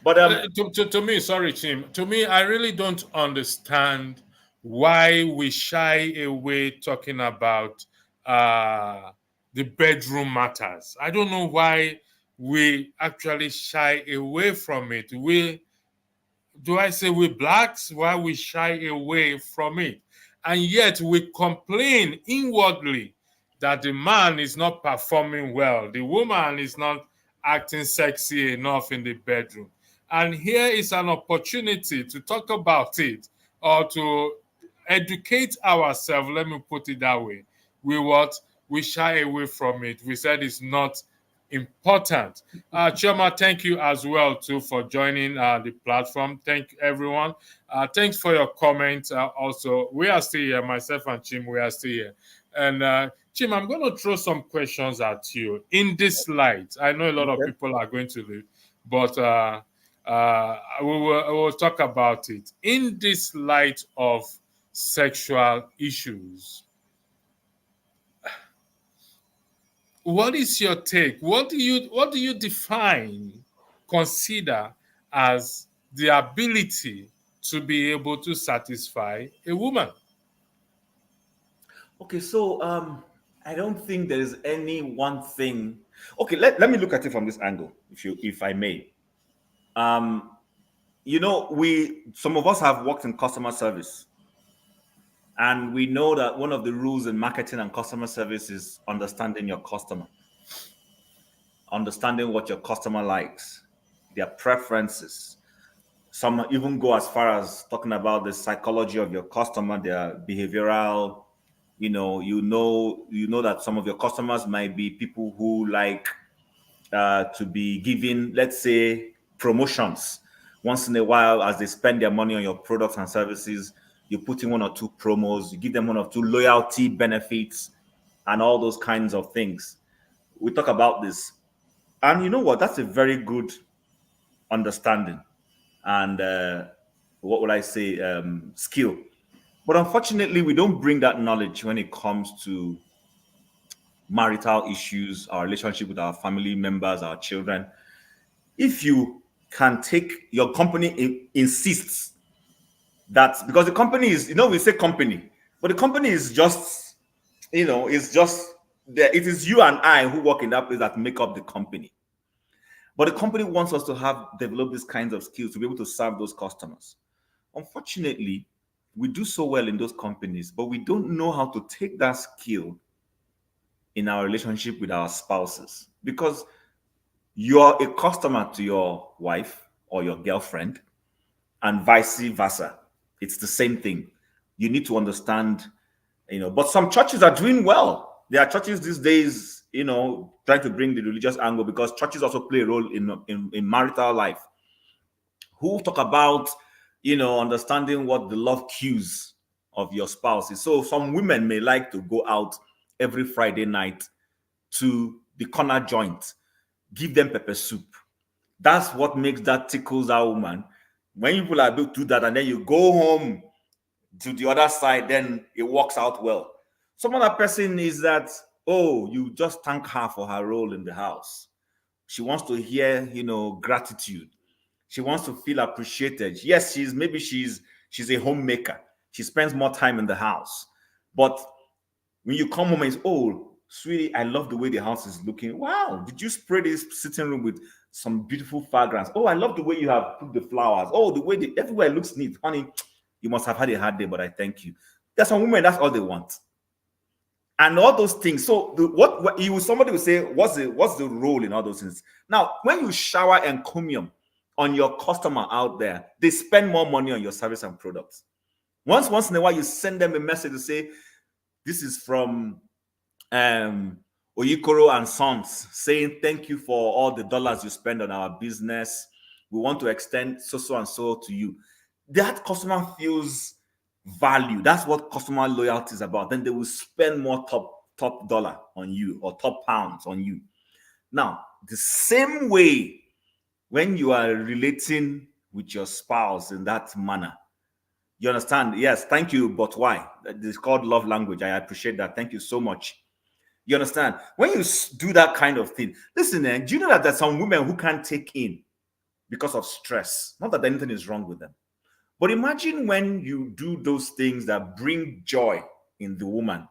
But to me, sorry, Tim. To me, I really don't understand why we shy away talking about the bedroom matters. I don't know why we actually shy away from it. We blacks? Why we shy away from it? And yet we complain inwardly that the man is not performing well. The woman is not acting sexy enough in the bedroom. And here is an opportunity to talk about it, or to educate ourselves. Let me put it that way. We shy away from it. We said it's not important. Chioma, thank you as well too for joining the platform. Thank you, everyone. Thanks for your comments. Also, we are still here. Myself and Chim, we are still here. And Jim, I'm going to throw some questions at you in this light. I know a lot of people are going to leave, but we will talk about it in this light of sexual issues. What is your take? What do you consider as the ability to be able to satisfy a woman? Okay, so I don't think there is any one thing. Okay, let me look at it from this angle, if I may. Some of us have worked in customer service, and we know that one of the rules in marketing and customer service is understanding your customer, understanding what your customer likes, their preferences. Some even go as far as talking about the psychology of your customer, their behavioral. You know that some of your customers might be people who like to be given, let's say, promotions once in a while as they spend their money on your products and services. You put in 1 or 2 promos, you give them 1 or 2 loyalty benefits, and all those kinds of things. We talk about this, and you know what? That's a very good understanding, and what would I say, skill. But unfortunately, we don't bring that knowledge when it comes to marital issues, our relationship with our family members, our children. If you can take your company insists that, because the company is, we say company, but the company is just, it's just there. It is you and I who work in that place that make up the company. But the company wants us to develop these kinds of skills to be able to serve those customers. Unfortunately, we do so well in those companies, but we don't know how to take that skill in our relationship with our spouses, because you're a customer to your wife or your girlfriend, and vice versa. It's the same thing. You need to understand, but some churches are doing well. There are churches these days, trying to bring the religious angle, because churches also play a role in marital life. Who talk about, understanding what the love cues of your spouse is. So some women may like to go out every Friday night to the corner joint, give them pepper soup. That's what makes that tickles our woman. When you people are able to do that, and then you go home to the other side, then it works out well. Some other person is that, you just thank her for her role in the house. She wants to hear, gratitude. She wants to feel appreciated. Yes, she's a homemaker. She spends more time in the house. But when you come home and say, sweetie, I love the way the house is looking. Wow, did you spray this sitting room with some beautiful fragrance? I love the way you have put the flowers. The way everywhere looks neat. Honey, you must have had a hard day, but I thank you. There's some women, that's all they want. And all those things. So somebody will say, what's the role in all those things? Now, when you shower encomium on your customer out there, they spend more money on your service and products. Once in a while, you send them a message to say, this is from Oyikoro and Sons, saying thank you for all the dollars you spend on our business. We want to extend so and so to you. That customer feels value. That's what customer loyalty is about. Then they will spend more top dollar on you, or top pounds on you. Now, the same way, when you are relating with your spouse in that manner, you understand? Yes, thank you, but why? It's called love language. I appreciate that. Thank you so much. You understand? When you do that kind of thing, listen, do you know that there's some women who can't take in because of stress? Not that anything is wrong with them. But imagine when you do those things that bring joy in the woman,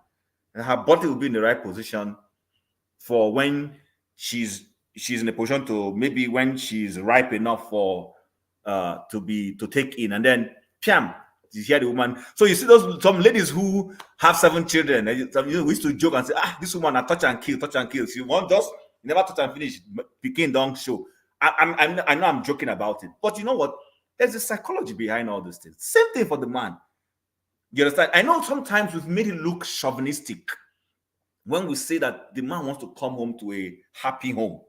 and her body will be in the right position for when she's in a position to, maybe when she's ripe enough for to take in, and then piam, you hear the woman. So you see some ladies who have 7 children. We used to joke and say, this woman a touch and kill. She won't just never touch and finish. Begin don't show. I know I'm joking about it, but you know what? There's a psychology behind all these things. Same thing for the man. You understand? I know sometimes we've made it look chauvinistic when we say that the man wants to come home to a happy home.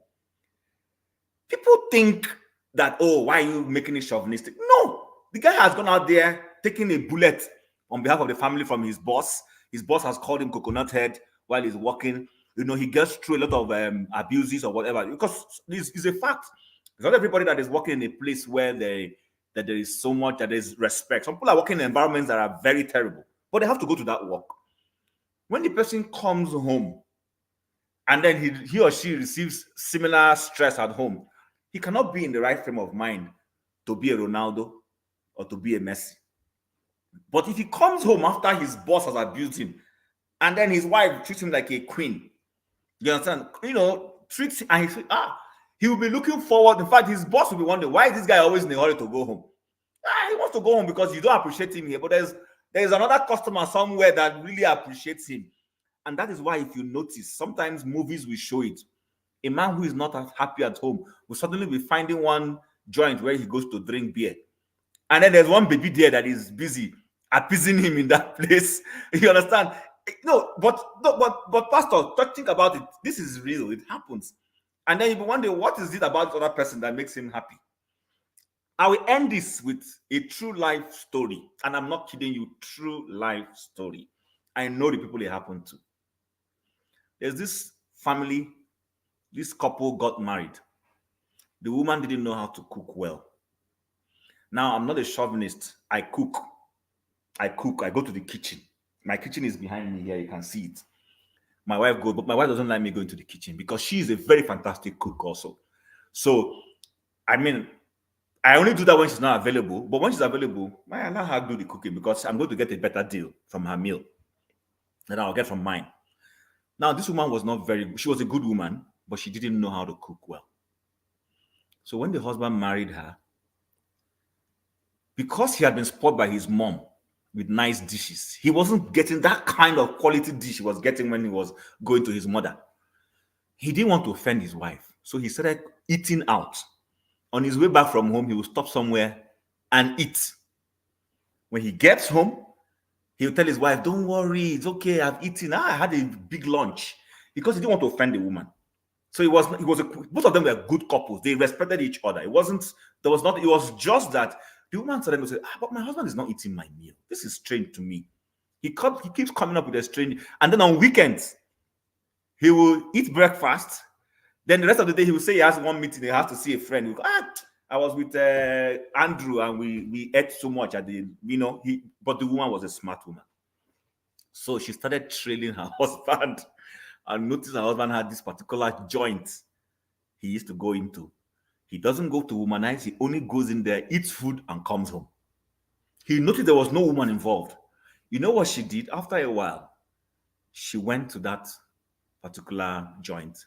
People think that, why are you making it chauvinistic? No, the guy has gone out there taking a bullet on behalf of the family from his boss. His boss has called him coconut head while he's working. You know, he gets through a lot of abuses or whatever, because it's a fact. It's not everybody that is working in a place where there is so much, that is respect. Some people are working in environments that are very terrible, but they have to go to that work. When the person comes home and then he or she receives similar stress at home, he cannot be in the right frame of mind to be a Ronaldo or to be a Messi. But if he comes home after his boss has abused him, and then his wife treats him like a queen, you understand? You know, treats him, and he will be looking forward. In fact, his boss will be wondering, why is this guy always in a hurry to go home? He wants to go home because you don't appreciate him here. But there's another customer somewhere that really appreciates him. And that is why, if you notice, sometimes movies will show it. A man who is not as happy at home will suddenly be finding one joint where he goes to drink beer. And then there's one baby there that is busy appeasing him in that place. You understand? No, but Pastor, think about it. This is real. It happens. And then you wonder, what is it about the other person that makes him happy? I will end this with a true life story. And I'm not kidding you, true life story. I know the people it happened to. There's this family, this couple got married. The woman didn't know how to cook well. Now, I'm not a chauvinist. I cook. I go to the kitchen. My kitchen is behind me here. You can see it. My wife goes, but my wife doesn't like me going to the kitchen because she is a very fantastic cook also. So, I mean, I only do that when she's not available. But when she's available, I allow her to do the cooking because I'm going to get a better deal from her meal than I'll get from mine. Now, this woman was not very good. She was a good woman, but she didn't know how to cook well. So when the husband married her, because he had been spoiled by his mom with nice dishes, he wasn't getting that kind of quality dish he was getting when he was going to his mother. He didn't want to offend his wife, so he started eating out. On his way back from home, he would stop somewhere and eat. When he gets home, he'll tell his wife, "Don't worry, it's okay, I've eaten. I had a big lunch," because he didn't want to offend the woman. So both of them were good couples. They respected each other. It was just that the woman started to say, "But my husband is not eating my meal. This is strange to me. He keeps coming up with a strange." And then on weekends, he will eat breakfast. Then the rest of the day, he will say he has one meeting. He has to see a friend. He'll go, "I was with Andrew and we ate so much at the, but the woman was a smart woman. So she started trailing her husband and noticed her husband had this particular joint he used to go into. He doesn't go to womanize. He only goes in there, eats food, and comes home. He noticed there was no woman involved. You know what she did? After a while, she went to that particular joint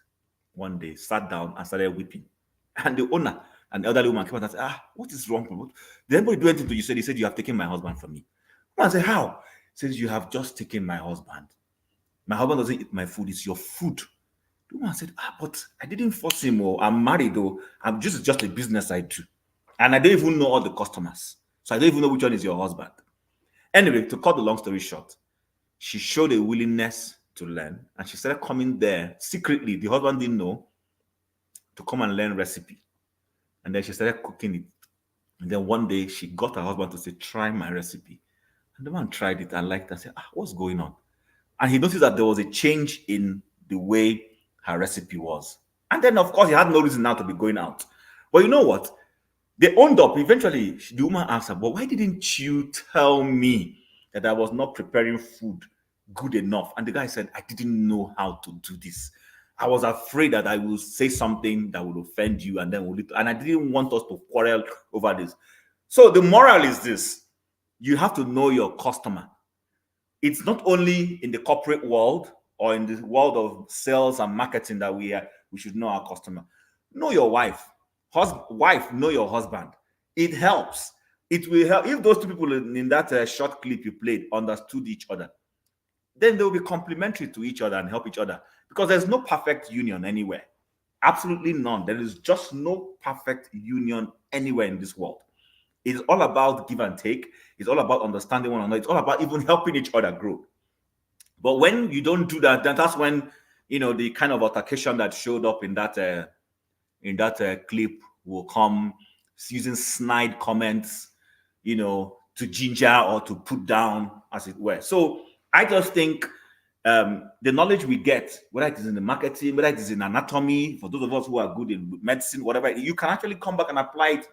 one day, sat down, and started weeping. And the owner and the elderly woman came out and said, "What is wrong? Did anybody do anything to you?" He said, "You have taken my husband from me." The woman said, "How?" He says, "You have just taken my husband. My husband doesn't eat my food. It's your food." The woman said, "But I didn't force him, or I'm married, or it's just a business I do. And I don't even know all the customers. So I don't even know which one is your husband." Anyway, to cut the long story short, she showed a willingness to learn, and she started coming there secretly. The husband didn't know, to come and learn recipe. And then she started cooking it. And then one day she got her husband to say, "Try my recipe." And the man tried it and liked it and said, "What's going on?" And he noticed that there was a change in the way her recipe was. And then, of course, he had no reason now to be going out. But you know what? They owned up. Eventually, the woman asked her, "But why didn't you tell me that I was not preparing food good enough?" And the guy said, "I didn't know how to do this. I was afraid that I will say something that would offend you, and I didn't want us to quarrel over this." So the moral is this: you have to know your customer. It's not only in the corporate world or in the world of sales and marketing that we should know our customer. Know your wife. Wife, know your husband. It helps. It will help. If those two people in that short clip you played understood each other, then they will be complementary to each other and help each other, because there's no perfect union anywhere. Absolutely none. There is just no perfect union anywhere in this world. It's all about give and take. It's all about understanding one another. It's all about even helping each other grow. But when you don't do that, then that's when the kind of altercation that showed up in that clip will come, using snide comments, to ginger or to put down, as it were. So I just think the knowledge we get, whether it is in the marketing, whether it is in anatomy, for those of us who are good in medicine, whatever, you can actually come back and apply it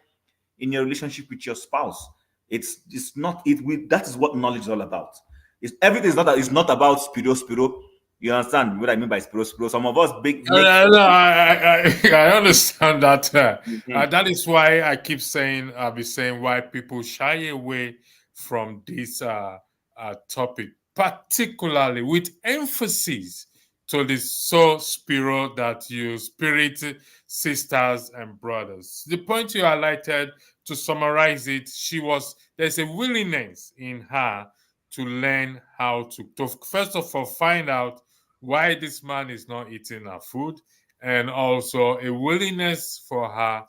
in your relationship with your spouse. It's not it. That is what knowledge is all about. Everything is not about spiro. You understand what I mean by spiro? Some of us I understand that. That is why I keep saying, I'll be saying why people shy away from this topic, particularly with emphasis to the soul spiro that you spirit sisters and brothers. The point you highlighted, to summarize it, there's a willingness in her to learn how to first of all find out why this man is not eating her food, and also a willingness for her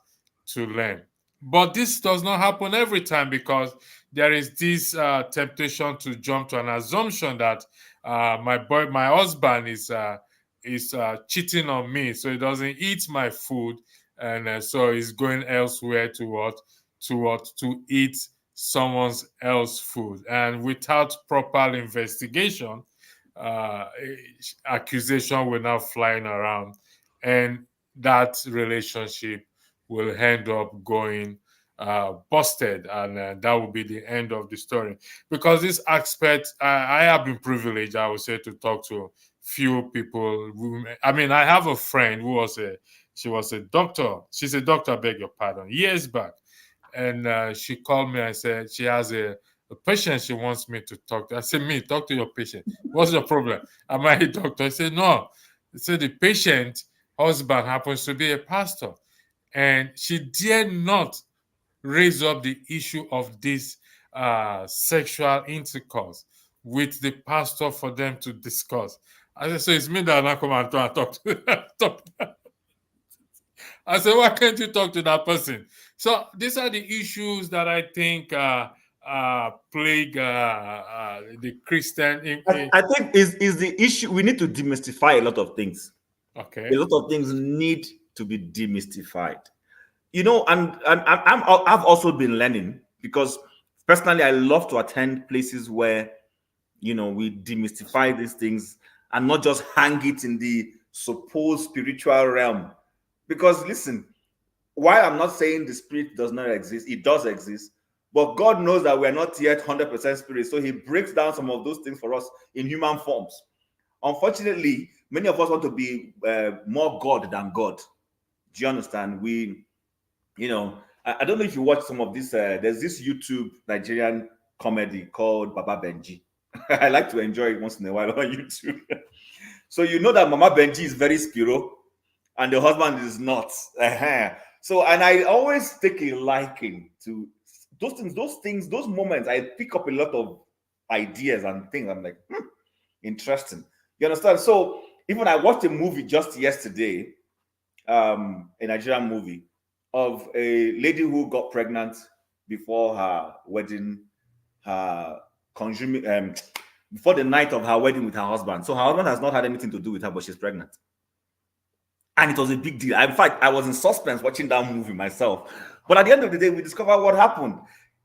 to learn. But this does not happen every time, because there is this temptation to jump to an assumption that my husband is cheating on me, so he doesn't eat my food, and so he's going elsewhere to eat someone else's food, and without proper investigation, accusation will now flying around, and that relationship will end up going busted, and that will be the end of the story. Because this aspect, I have been privileged, I would say, to talk to few people. I have a friend who she was a doctor. She's a doctor, I beg your pardon, years back. And she called me and said she has a patient she wants me to talk to. I said, talk to your patient. What's your problem? Am I a doctor? I said, no. I said, the patient husband happens to be a pastor. And she dare not raise up the issue of this sexual intercourse with the pastor for them to discuss. I said, so it's me that I come and talk to I said, why can't you talk to that person? So these are the issues that I think plague the Christian. I think is the issue. We need to demystify a lot of things. Okay. A lot of things need to be demystified. And I've also been learning, because personally I love to attend places where we demystify these things and not just hang it in the supposed spiritual realm. Because listen, while I'm not saying the spirit does not exist, it does exist, but God knows that we're not yet 100% spirit, so he breaks down some of those things for us in human forms. Unfortunately, many of us want to be more God than God. Do you understand? I don't know if you watch some of this. There's this YouTube Nigerian comedy called Baba Benji. I like to enjoy it once in a while on YouTube. So you know that Mama Benji is very spiro, and the husband is not. So, and I always take a liking to those moments. I pick up a lot of ideas and things. I'm like, interesting. You understand? So even I watched a movie just yesterday, a Nigerian movie of a lady who got pregnant before her wedding, before the night of her wedding with her husband. So her husband has not had anything to do with her, but she's pregnant. And it was a big deal. In fact, I was in suspense watching that movie myself. But at the end of the day, we discovered what happened.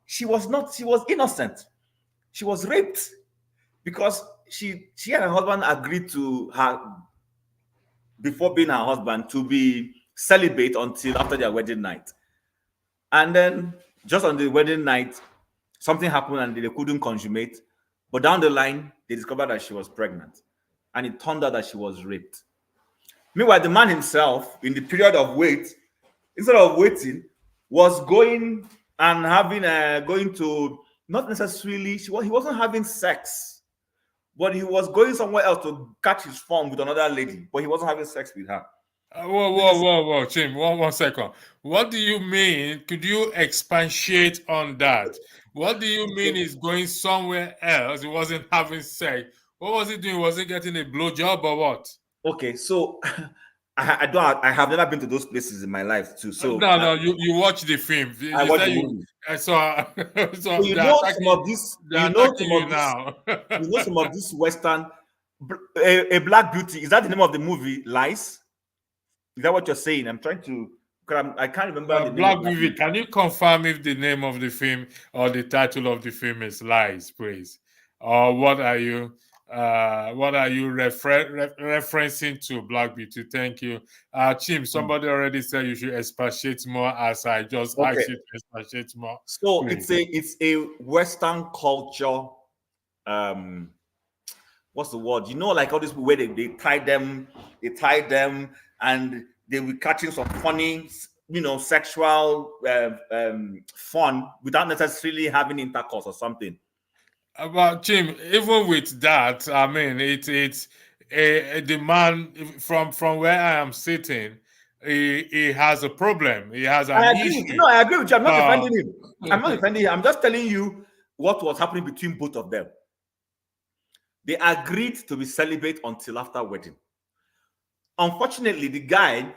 She was innocent. She was raped because she and her husband agreed to her, before being her husband, to be celibate until after their wedding night. And then just on the wedding night, something happened and they couldn't consummate. But down the line, they discovered that she was pregnant. And it turned out that she was raped. Meanwhile, the man himself, in the period of wait, instead of waiting, was going and going to, not necessarily, he wasn't having sex, but he was going somewhere else to catch his form with another lady, but he wasn't having sex with her. Whoa, Jim, one second. What do you mean? Could you expatiate on that? What do you mean he's going somewhere else? He wasn't having sex. What was he doing? Was he getting a blowjob or what? Okay, so I have never been to those places in my life too. So no, you watch the film. I watch the movie. So you know some of this. You know some of this Western. A Black Beauty. Is that the name of the movie? Lies. Is that what you're saying? I'm trying to. I can't remember the name. Black Movie. Can you confirm if the name of the film or the title of the film is Lies, please? Or what are you What are you referencing to, Black Beauty? Thank you. Chim, somebody already said you should expatiate more, as I just asked you to expatiate more. So Please. it's a Western culture. What's the word? You know, like all these people where they tie them, and they will catching some funny, sexual fun without necessarily having intercourse or something. Well, Jim, even with that, I mean, it's the man from where I am sitting. He has a problem. He has an issue. No, I agree with you. I'm not defending him. I'm not defending him. I'm just telling you what was happening between both of them. They agreed to be celibate until after wedding. Unfortunately, the guy,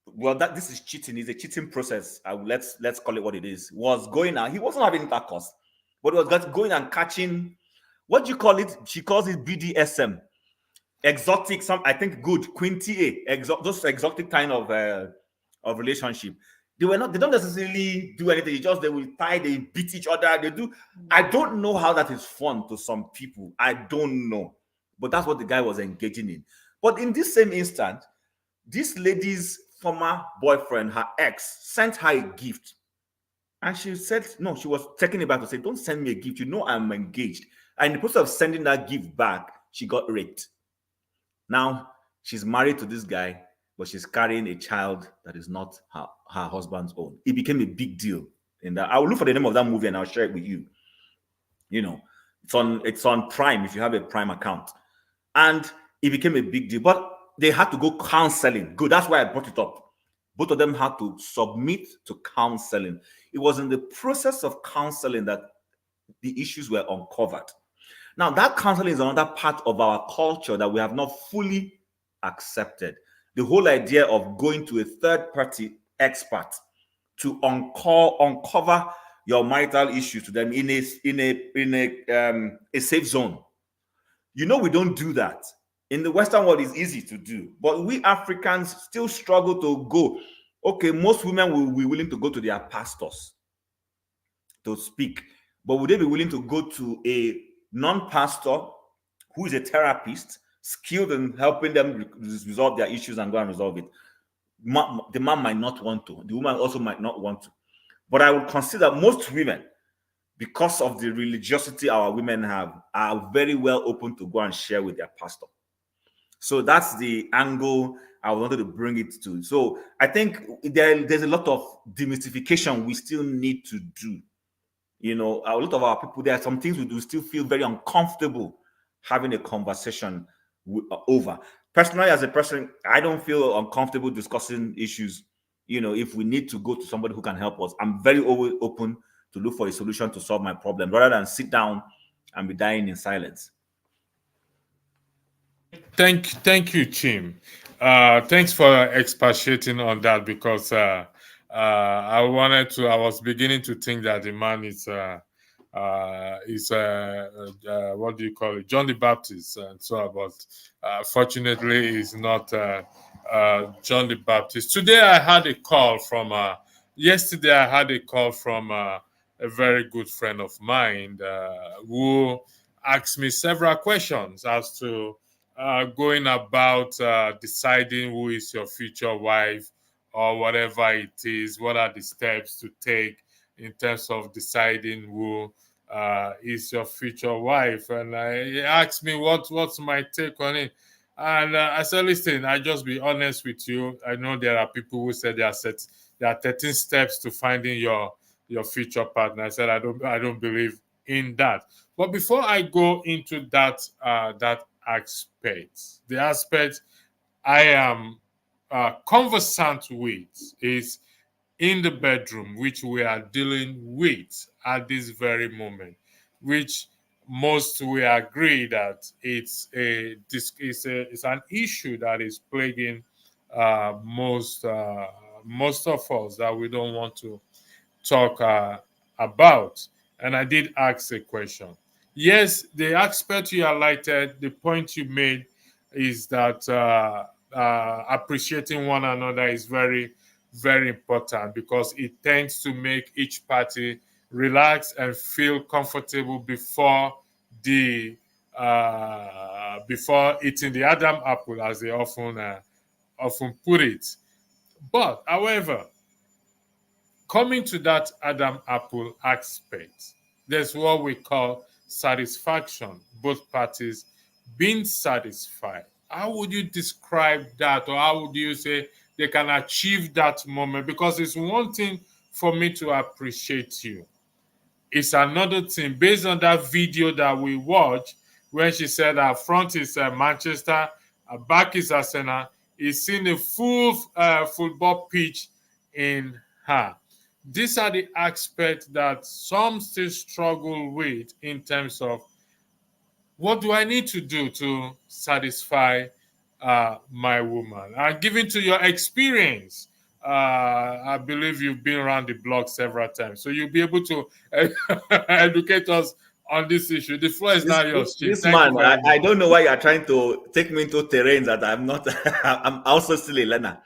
well, this is cheating. It's a cheating process. Let's call it what it is. Was going out. He wasn't having intercourse, but he was going and catching. What do you call it? She calls it BDSM, exotic. I think good quinty those exotic kind of relationship. They don't necessarily do anything. They will tie. They beat each other. They do. I don't know how that is fun to some people. I don't know, but that's what the guy was engaging in. But in this same instant, this lady's former boyfriend, her ex, sent her a gift. And she said, no, she was taking it back to say, don't send me a gift. You know I'm engaged. And in the process of sending that gift back, she got raped. Now, she's married to this guy, but she's carrying a child that is not her husband's own. It became a big deal. I will look for the name of that movie and I'll share it with you. You know, it's on Prime if you have a Prime account. And it became a big deal. But they had to go counseling. Good, that's why I brought it up. Both of them had to submit to counseling. It was in the process of counseling that the issues were uncovered. Now, that counseling is another part of our culture that we have not fully accepted. The whole idea of going to a third-party expert to uncover your marital issues to them in a safe zone. You know, we don't do that. In the Western world, it's easy to do, but we Africans still struggle to go. Okay, most women will be willing to go to their pastors to speak, but would they be willing to go to a non-pastor who is a therapist, skilled in helping them resolve their issues and go and resolve it? The man might not want to. The woman also might not want to. But I would consider most women, because of the religiosity our women have, are very well open to go and share with their pastor. So that's the angle I wanted to bring it to. So I think there's a lot of demystification we still need to do. You know, a lot of our people, there are some things we do still feel very uncomfortable having a conversation over. Personally, as a person, I don't feel uncomfortable discussing issues. You know, if we need to go to somebody who can help us, I'm very open to look for a solution to solve my problem rather than sit down and be dying in silence. Thank you, Chim. Thanks for expatiating on that, because I was beginning to think that the man is what do you call it, John the Baptist, and so, but fortunately he's not John the Baptist. Today I had a call from yesterday I had a call from a very good friend of mine who asked me several questions as to going about deciding who is your future wife or whatever it is. What are the steps to take in terms of deciding who is your future wife? And he asked me what's my take on it. And I said, listen, I just be honest with you. I know there are people who said there are 13 steps to finding your future partner. I said I don't believe in that. But before I go into that aspect, the aspect I am conversant with is in the bedroom, which we are dealing with at this very moment, which most we agree that it's an issue that is plaguing most of us that we don't want to talk about. And I did ask a question. Yes, the aspect you highlighted, the point you made is that appreciating one another is very, very important, because it tends to make each party relax and feel comfortable before the before eating the Adam apple, as they often put it. But, however, coming to that Adam apple aspect, there's what we call satisfaction, both parties being satisfied. How would you describe that, or how would you say they can achieve that moment? Because it's one thing for me to appreciate you. It's another thing, based on that video that we watched, when she said her front is Manchester, her back is Arsenal, is seeing a full football pitch in her. These are the aspects that some still struggle with in terms of, what do I need to do to satisfy my woman? And given to your experience, I believe you've been around the block several times, so you'll be able to educate us on this issue. The floor is now yours, Chief. This man, I don't know why you are trying to take me into terrain that I'm not. I'm also still a learner.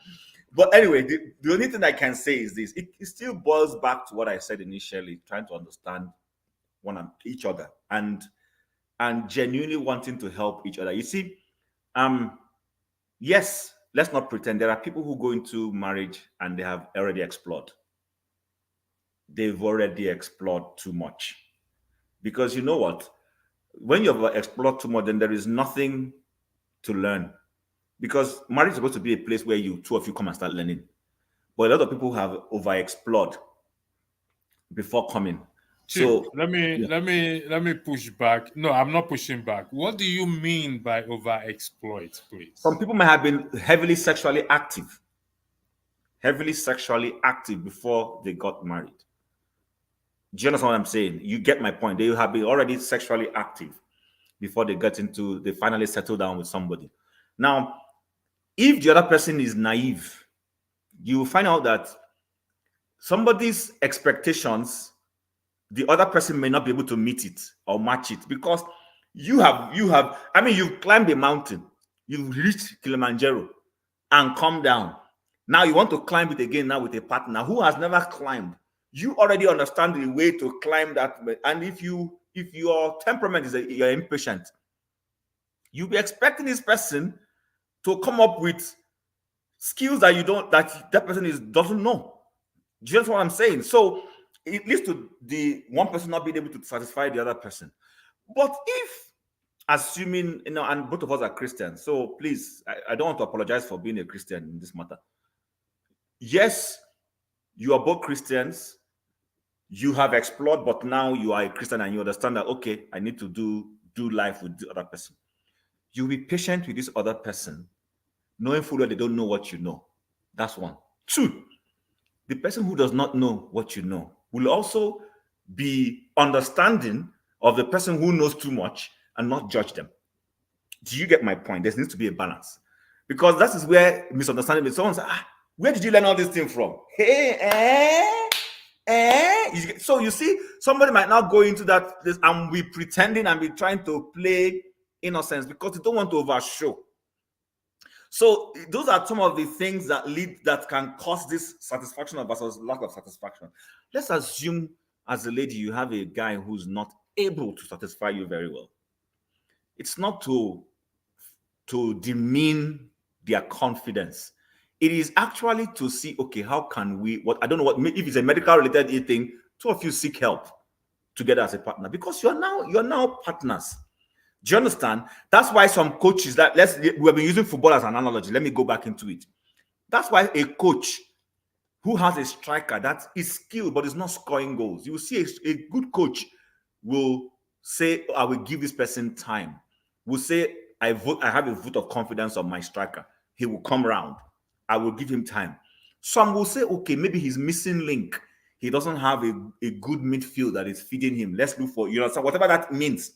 But anyway, the only thing I can say is this: it still boils back to what I said initially, trying to understand each other and genuinely wanting to help each other. You see, yes, let's not pretend. There are people who go into marriage and they have already explored. They've already explored too much. Because you know what? When you've explored too much, then there is nothing to learn. Because marriage is supposed to be a place where two of you come and start learning. But a lot of people have overexplored before coming. Chief, so let me push back. No, I'm not pushing back. What do you mean by overexploit, please? Some people may have been heavily sexually active before they got married. Do you understand what I'm saying? You get my point. They have been already sexually active before they finally settle down with somebody. Now, if the other person is naive, you will find out that somebody's expectations, the other person may not be able to meet it or match it, because you've climbed a mountain, you've reached Kilimanjaro and come down. Now you want to climb it again now with a partner who has never climbed. You already understand the way to climb that. And if your temperament is you're impatient, you'll be expecting this person to come up with skills that person doesn't know. Do you understand what I'm saying? So it leads to the one person not being able to satisfy the other person. But if, assuming, and both of us are Christians, so please, I don't want to apologize for being a Christian in this matter. Yes, you are both Christians. You have explored, but now you are a Christian and you understand that, okay, I need to do life with the other person. You'll be patient with this other person, knowing fully well they don't know what you know. That's one. Two, the person who does not know what you know will also be understanding of the person who knows too much and not judge them. Do you get my point? There needs to be a balance. Because that is where misunderstanding is. Someone says, where did you learn all this thing from? So you see, somebody might now go into that and be pretending and be trying to play innocence because they don't want to overshow. So those are some of the things that can cause this satisfaction versus lack of satisfaction. Let's assume, as a lady, you have a guy who's not able to satisfy you very well. It's not to demean their confidence. It is actually to see, okay, how can we, I don't know if it's a medical related thing, two of you seek help together as a partner, because you're now partners. Do you understand? That's why some coaches we have been using football as an analogy. Let me go back into it. That's why a coach who has a striker that is skilled but is not scoring goals, you will see a good coach will say, I will give this person time. Will say, I have a vote of confidence on my striker. He will come around. I will give him time. Some will say, okay, maybe he's missing link. He doesn't have a good midfield that is feeding him. Let's look for, so whatever that means.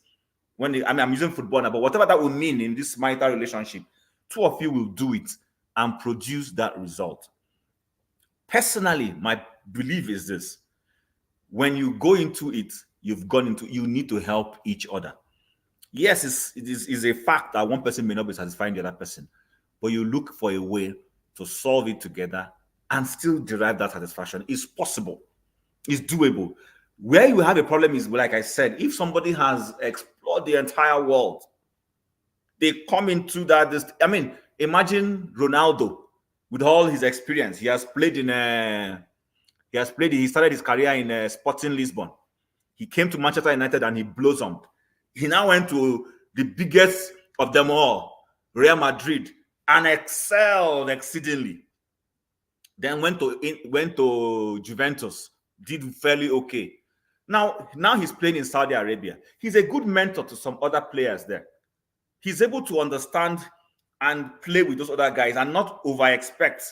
I'm using football now, but whatever that will mean in this marital relationship, two of you will do it and produce that result. Personally, my belief is this: when you go into it, you need to help each other. Yes, it is a fact that one person may not be satisfying the other person, but you look for a way to solve it together and still derive that satisfaction. It's possible. It's doable. Where you have a problem is, like I said, if somebody has explore the entire world. They come into that. I mean, imagine Ronaldo with all his experience. He started his career in Sporting Lisbon. He came to Manchester United and he blossomed. He now went to the biggest of them all, Real Madrid, and excelled exceedingly. Then went to Juventus, did fairly okay. Now he's playing in Saudi Arabia. He's a good mentor to some other players there. He's able to understand and play with those other guys and not over-expect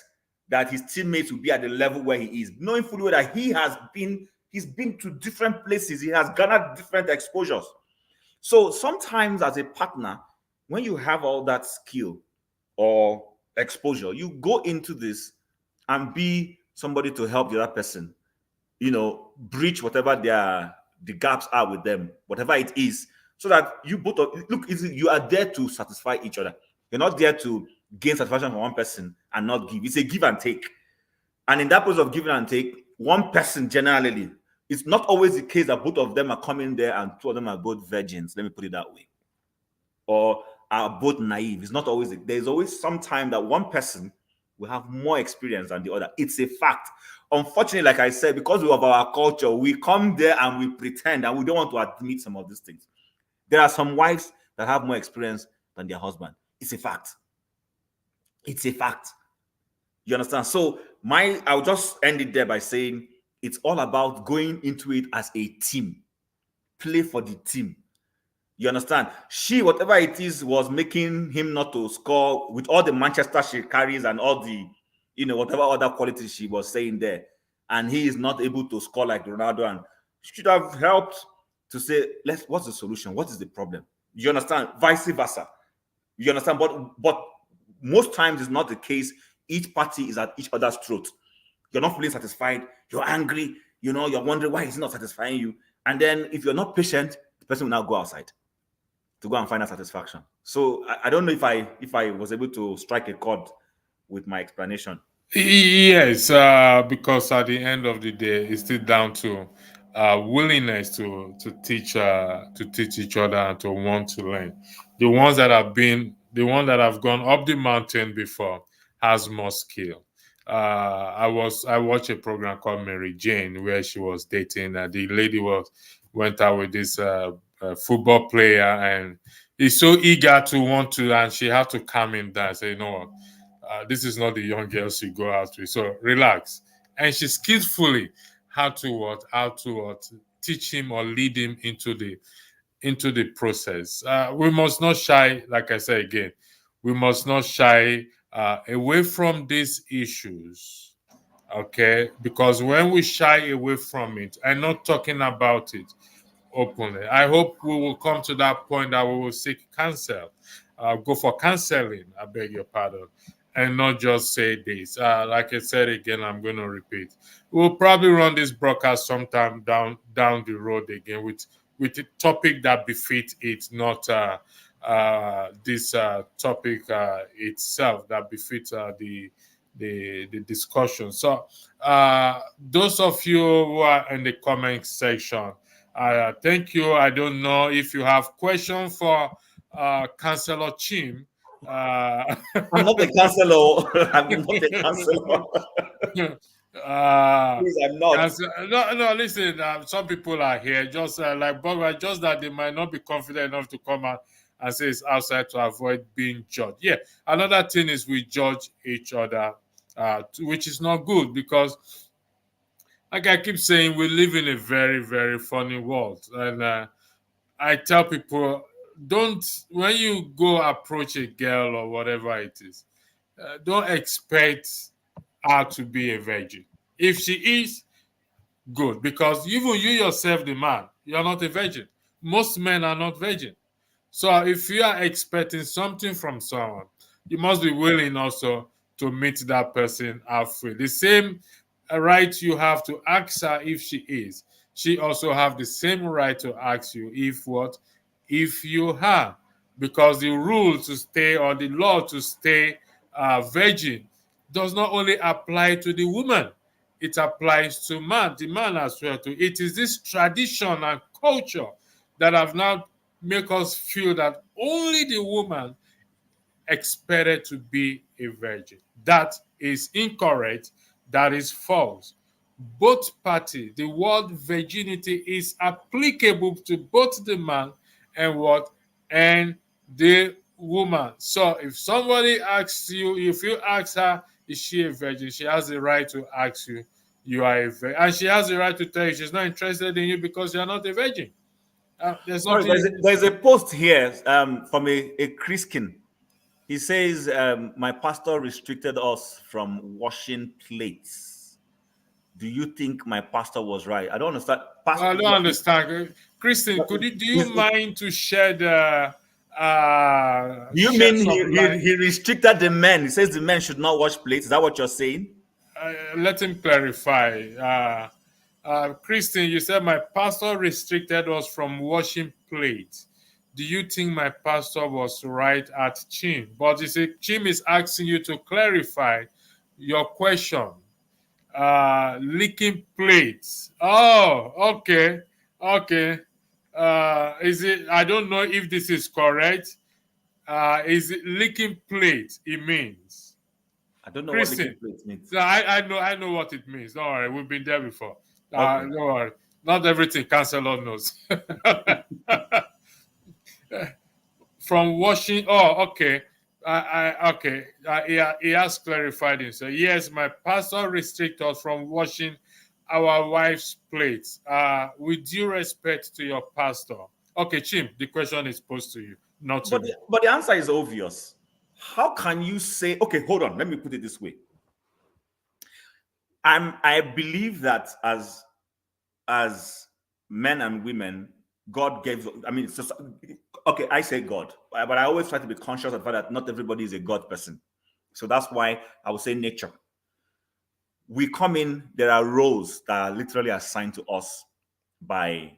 that his teammates will be at the level where he is, knowing fully well that he's been to different places. He has garnered different exposures. So sometimes as a partner, when you have all that skill or exposure, you go into this and be somebody to help the other person, breach whatever the gaps are with them, whatever it is, so that you both you are there to satisfy each other. You're not there to gain satisfaction from one person and not give. It's a give and take. And in that process of giving and take, one person generally, it's not always the case that both of them are coming there and two of them are both virgins. Let me put it that way. Or are both naive. It's not always. There's always some time that one person will have more experience than the other. It's a fact. Unfortunately, like I said, because of our culture, we come there and we pretend and we don't want to admit some of these things. There are some wives that have more experience than their husband. It's a fact. It's a fact. You understand? So I'll just end it there by saying it's all about going into it as a team. Play for the team. You understand? She, whatever it is, was making him not to score with all the Manchester she carries and all the, whatever other qualities she was saying there. And he is not able to score like Ronaldo. And she should have helped to say, what's the solution? What is the problem? You understand? Vice versa. You understand? But most times it's not the case. Each party is at each other's throat. You're not feeling satisfied. You're angry. You're wondering why it's not satisfying you. And then if you're not patient, the person will now go outside to go and find a satisfaction. So I don't know if I was able to strike a chord with my explanation. Yes, because at the end of the day, it's still down to willingness to teach each other and to want to learn. The ones that have gone up the mountain before has more skill. I watched a program called Mary Jane where she was dating. The lady went out with this football player, and he's so eager to want to, and she had to calm him down and say, "You know what? This is not the young girls you go out with. So relax." And she skillfully how to teach him or lead him into the process. We must not shy, like I said again, we must not shy away from these issues, okay? Because when we shy away from it and not talking about it openly, I hope we will come to that point that we will seek counsel, go for counseling, I beg your pardon, and not just say this. Like I said again, I'm going to repeat. We'll probably run this broadcast sometime down the road again with a topic that befits it, not this topic itself that befits the discussion. So those of you who are in the comment section, thank you. I don't know if you have questions for Councillor Chim. I'm not a counselor. I'm not a counselor. Please, I'm not. No, listen, some people are here just like Bob, just that they might not be confident enough to come out and say it's outside to avoid being judged. Yeah, another thing is we judge each other, which is not good because, like I keep saying, we live in a very, very funny world. And I tell people, when you go approach a girl or whatever it is, don't expect her to be a virgin. If she is, good, because even you yourself, the man, you are not a virgin. Most men are not virgin. So if you are expecting something from someone, you must be willing also to meet that person halfway. The same right you have to ask her if she is. She also have the same right to ask you if you are. Because the rule to stay or the law to stay virgin does not only apply to the woman, it applies to the man as well too. It is this tradition and culture that have now make us feel that only the woman expected to be a virgin. That is incorrect. That is false. Both parties, the word virginity is applicable to both the man and what? And the woman. So if somebody asks you, if you ask her, is she a virgin? She has the right to ask you, you are a virgin. And she has the right to tell you she's not interested in you because you're not a virgin. There's Sorry, nothing. there's a post here from a Christian. He says, my pastor restricted us from washing plates. Do you think my pastor was right? I don't understand. Pastor, I don't understand. Kristen, do you mind to share the... do you mean he restricted the men? He says the men should not wash plates. Is that what you're saying? Let him clarify. Kristen, you said my pastor restricted us from washing plates. Do you think my pastor was right at Chim? But you see, Chim is asking you to clarify your question. Licking plates. Oh, okay. Is it? I don't know if this is correct. Is it licking plates? It means. I don't know Kristen, what licking plates means. So I know what it means. Don't worry, we've been there before. Don't worry. Not everything Counselor knows. From washing. Oh, okay. Okay. He has clarified it. So yes, my pastor restricts us from washing our wife's plates. With due respect to your pastor. Okay, Chim, the question is posed to you, not to me. But the answer is obvious. How can you say, okay, hold on, let me put it this way. I believe that as men and women, God gave, okay, I say God, but I always try to be conscious of the fact that not everybody is a God person. So that's why I would say nature. We come in, there are roles that are literally assigned to us by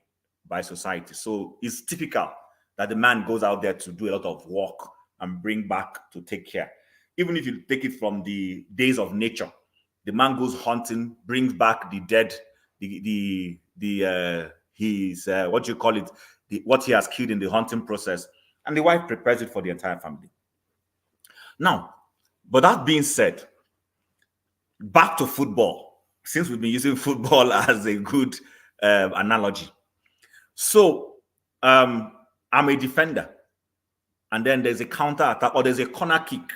society. So it's typical that the man goes out there to do a lot of work and bring back to take care. Even if you take it from the days of nature, the man goes hunting, brings back the dead, what he has killed in the hunting process, and the wife prepares it for the entire family. Now, but that being said, back to football, since we've been using football as a good analogy. So I'm a defender, and then there's a counter attack or there's a corner kick.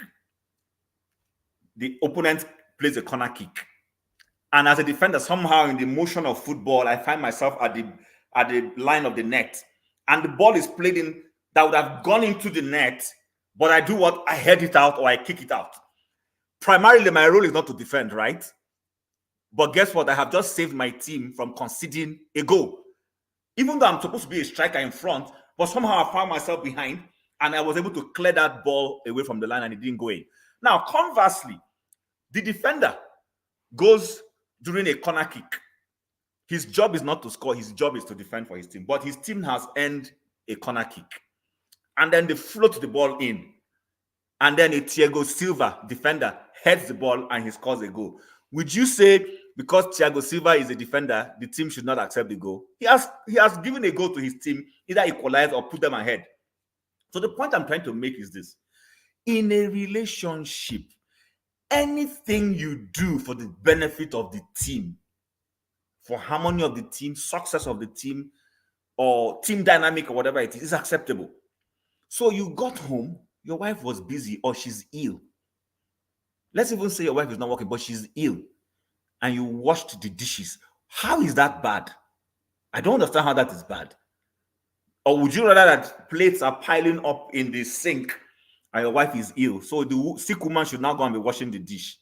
The opponent plays a corner kick, and as a defender, somehow in the motion of football, I find myself at the line of the net, and the ball is played in that would have gone into the net, but I do what? I head it out or I kick it out. Primarily, my role is not to defend, right? But guess what? I have just saved my team from conceding a goal. Even though I'm supposed to be a striker in front, but somehow I found myself behind, and I was able to clear that ball away from the line, and it didn't go in. Now, conversely, the defender goes during a corner kick. His job is not to score. His job is to defend for his team. But his team has earned a corner kick. And then they float the ball in. And then a Thiago Silva defender heads the ball and he scores a goal. Would you say because Thiago Silva is a defender, the team should not accept the goal? He has given a goal to his team, either equalize or put them ahead. So the point I'm trying to make is this. In a relationship, anything you do for the benefit of the team, for harmony of the team, success of the team, or team dynamic or whatever it is acceptable. So you got home, your wife was busy or she's ill. Let's even say your wife is not working, but she's ill, and you washed the dishes. How is that bad? I don't understand how that is bad. Or would you rather that plates are piling up in the sink and your wife is ill, so the sick woman should now go and be washing the dish?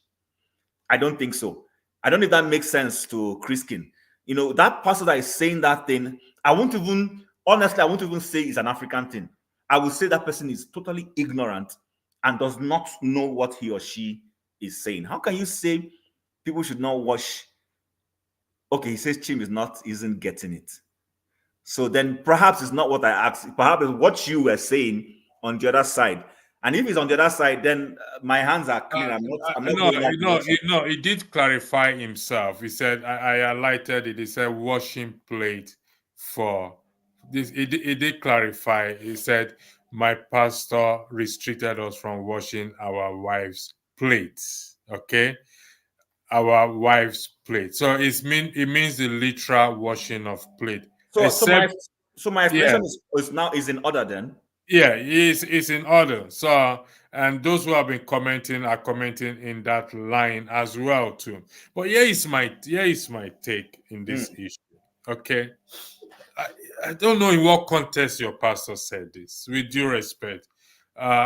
I don't think so. I don't know if that makes sense to Chriskin. You know, that person that is saying that thing, I won't even say it's an African thing. I would say that person is totally ignorant and does not know what he or she is saying. How can you say people should not wash? Okay, he says Chim isn't getting it. So then perhaps it's not what I asked. Perhaps it's what you were saying on the other side. And if it's on the other side, then my hands are clean. No, he did clarify himself. He said, I highlighted it. He said, washing plate for he did clarify. He said, my pastor restricted us from washing our wives' plates. Okay, our wives' plate. So it means the literal washing of plate. So Except, my yeah, explanation is in order then. yeah, it's in order. So, and those who have been commenting are commenting in that line as well too. But here is my take in this issue. Okay, I don't know in what context your pastor said this. With due respect,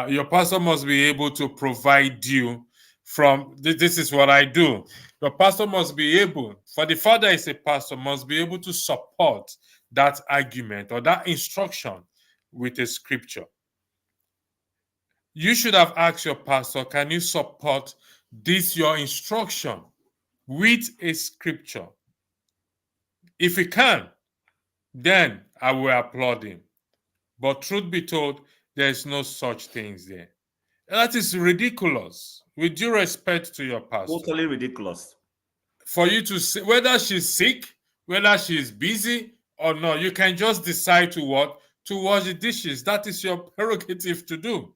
your pastor must be able to provide you from this is what I do. Your pastor must be able, for the father is a pastor, must be able to support that argument or that instruction with a scripture. You should have asked your pastor, can you support this your instruction with a scripture? If he can, then I will applaud him. But truth be told, there is no such things there. That is ridiculous. With due respect to your pastor. Totally ridiculous. For you to say whether she's sick, whether she's busy or not, you can just decide to what? To wash the dishes. That is your prerogative to do.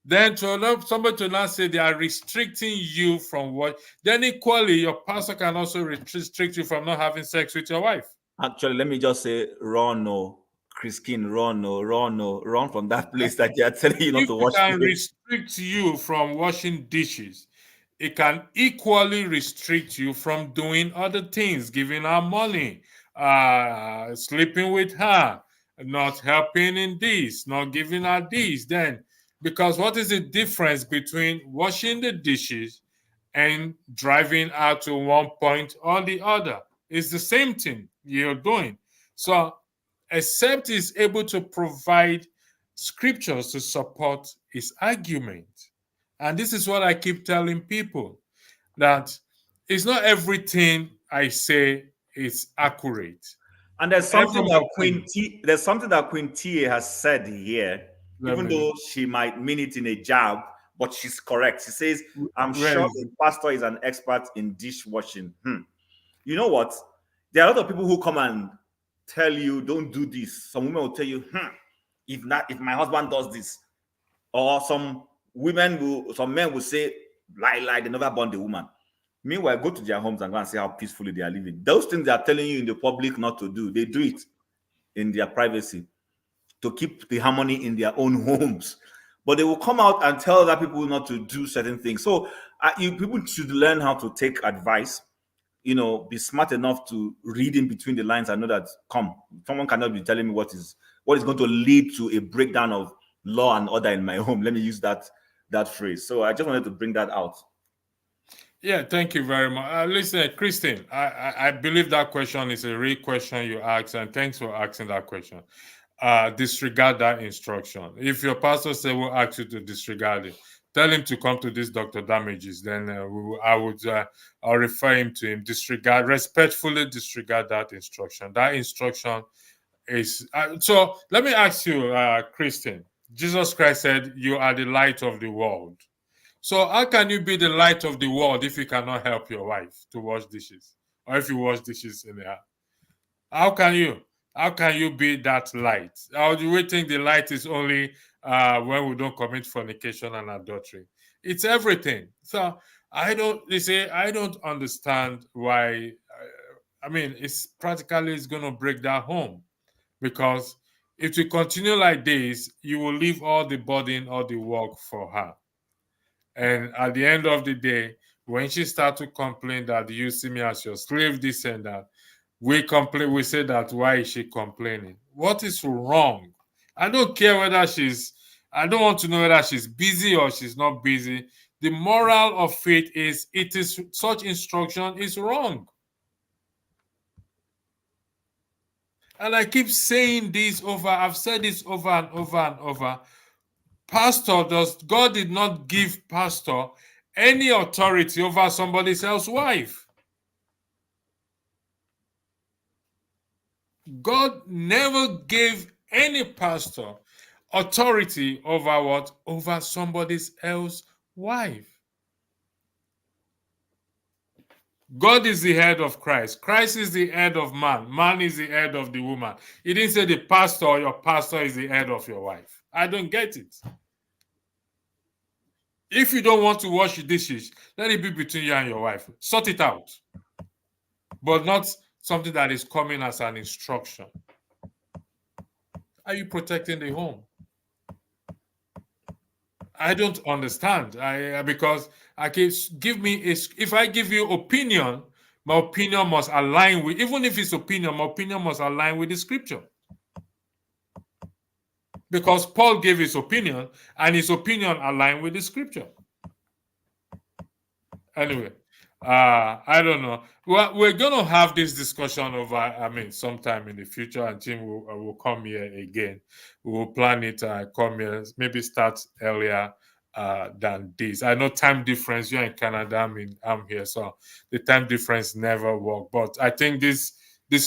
Then to allow somebody to now say they are restricting you from what, then equally your pastor can also restrict you from not having sex with your wife. Actually, let me just say, run, no, Christine, run, no, run, no, run from that place that they are telling you not to wash. It can restrict you from washing dishes. It can equally restrict you from doing other things, giving her money, sleeping with her, not helping in this, not giving her this. Then, because what is the difference between washing the dishes and driving her to one point or the other? It's the same thing you're doing. So, except he's able to provide scriptures to support his argument. And this is what I keep telling people, that it's not everything I say is accurate. And there's something that Queen T has said here, even though she might mean it in a jab, but she's correct. She says, I'm sure the pastor is an expert in dishwashing. You know what? There are a lot of people who come and tell you, don't do this. Some women will tell you, if my husband does this. Or some men will say, lie, they never born the woman. Meanwhile, go to their homes and go and see how peacefully they are living. Those things they are telling you in the public not to do, they do it in their privacy to keep the harmony in their own homes. But they will come out and tell other people not to do certain things. So people should learn how to take advice, be smart enough to read in between the lines and know that, someone cannot be telling me what is going to lead to a breakdown of law and order in my home. Let me use that phrase. So I just wanted to bring that out. Yeah, thank you very much. Listen, Christine, I believe that question is a real question you asked, and thanks for asking that question. Disregard that instruction. If your pastor says we'll ask you to disregard it, tell him to come to this Dr. Damages. Then I'll refer him to him. Respectfully disregard that instruction. That instruction is so. Let me ask you, Christine. Jesus Christ said, "You are the light of the world." So how can you be the light of the world if you cannot help your wife to wash dishes, or if you wash dishes in the house? How can you? How can you be that light? Or do we think the light is only when we don't commit fornication and adultery? It's everything. So I don't understand why. It's going to break that home, because if you continue like this, you will leave all the burden, all the work for her. And at the end of the day, when she starts to complain that you see me as your slave, this and that, we say that, why is she complaining? What is wrong? I don't care whether I don't want to know whether she's busy or she's not busy. The moral of it is, such instruction is wrong. And I keep saying this I've said this over and over and over. God did not give pastor any authority over somebody else's wife. God never gave any pastor authority over what? Over somebody else's wife. God is the head of Christ. Christ is the head of man. Man is the head of the woman. He didn't say the pastor or your pastor is the head of your wife. I don't get it. If you don't want to wash the dishes, let it be between you and your wife. Sort it out. But not something that is coming as an instruction. Are you protecting the home? I don't understand. Because if I give you opinion, my opinion must align with, even if it's opinion, my opinion must align with the scripture. Because Paul gave his opinion, and his opinion aligned with the scripture. Anyway, I don't know. Well, we're going to have this discussion over, sometime in the future, and Tim will come here again. We will plan it, come here, maybe start earlier than this. I know time difference, you're in Canada, I'm here, so the time difference never work. But I think this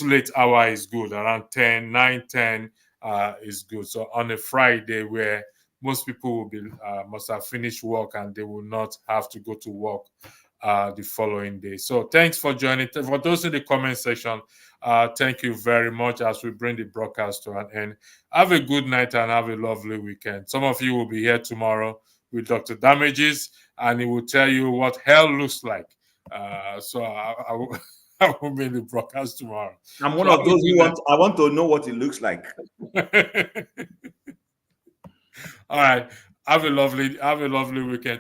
late hour is good, around 9, 10 is good. So on a Friday where most people will be must have finished work and they will not have to go to work the following day. So thanks for joining. For those in the comment section, thank you very much as we bring the broadcast to an end. Have a good night and have a lovely weekend. Some of you will be here tomorrow with Dr. Damages, and he will tell you what hell looks like. So I will make the broadcast tomorrow. I'm one of those who I want to know what it looks like. All right. Have a lovely weekend.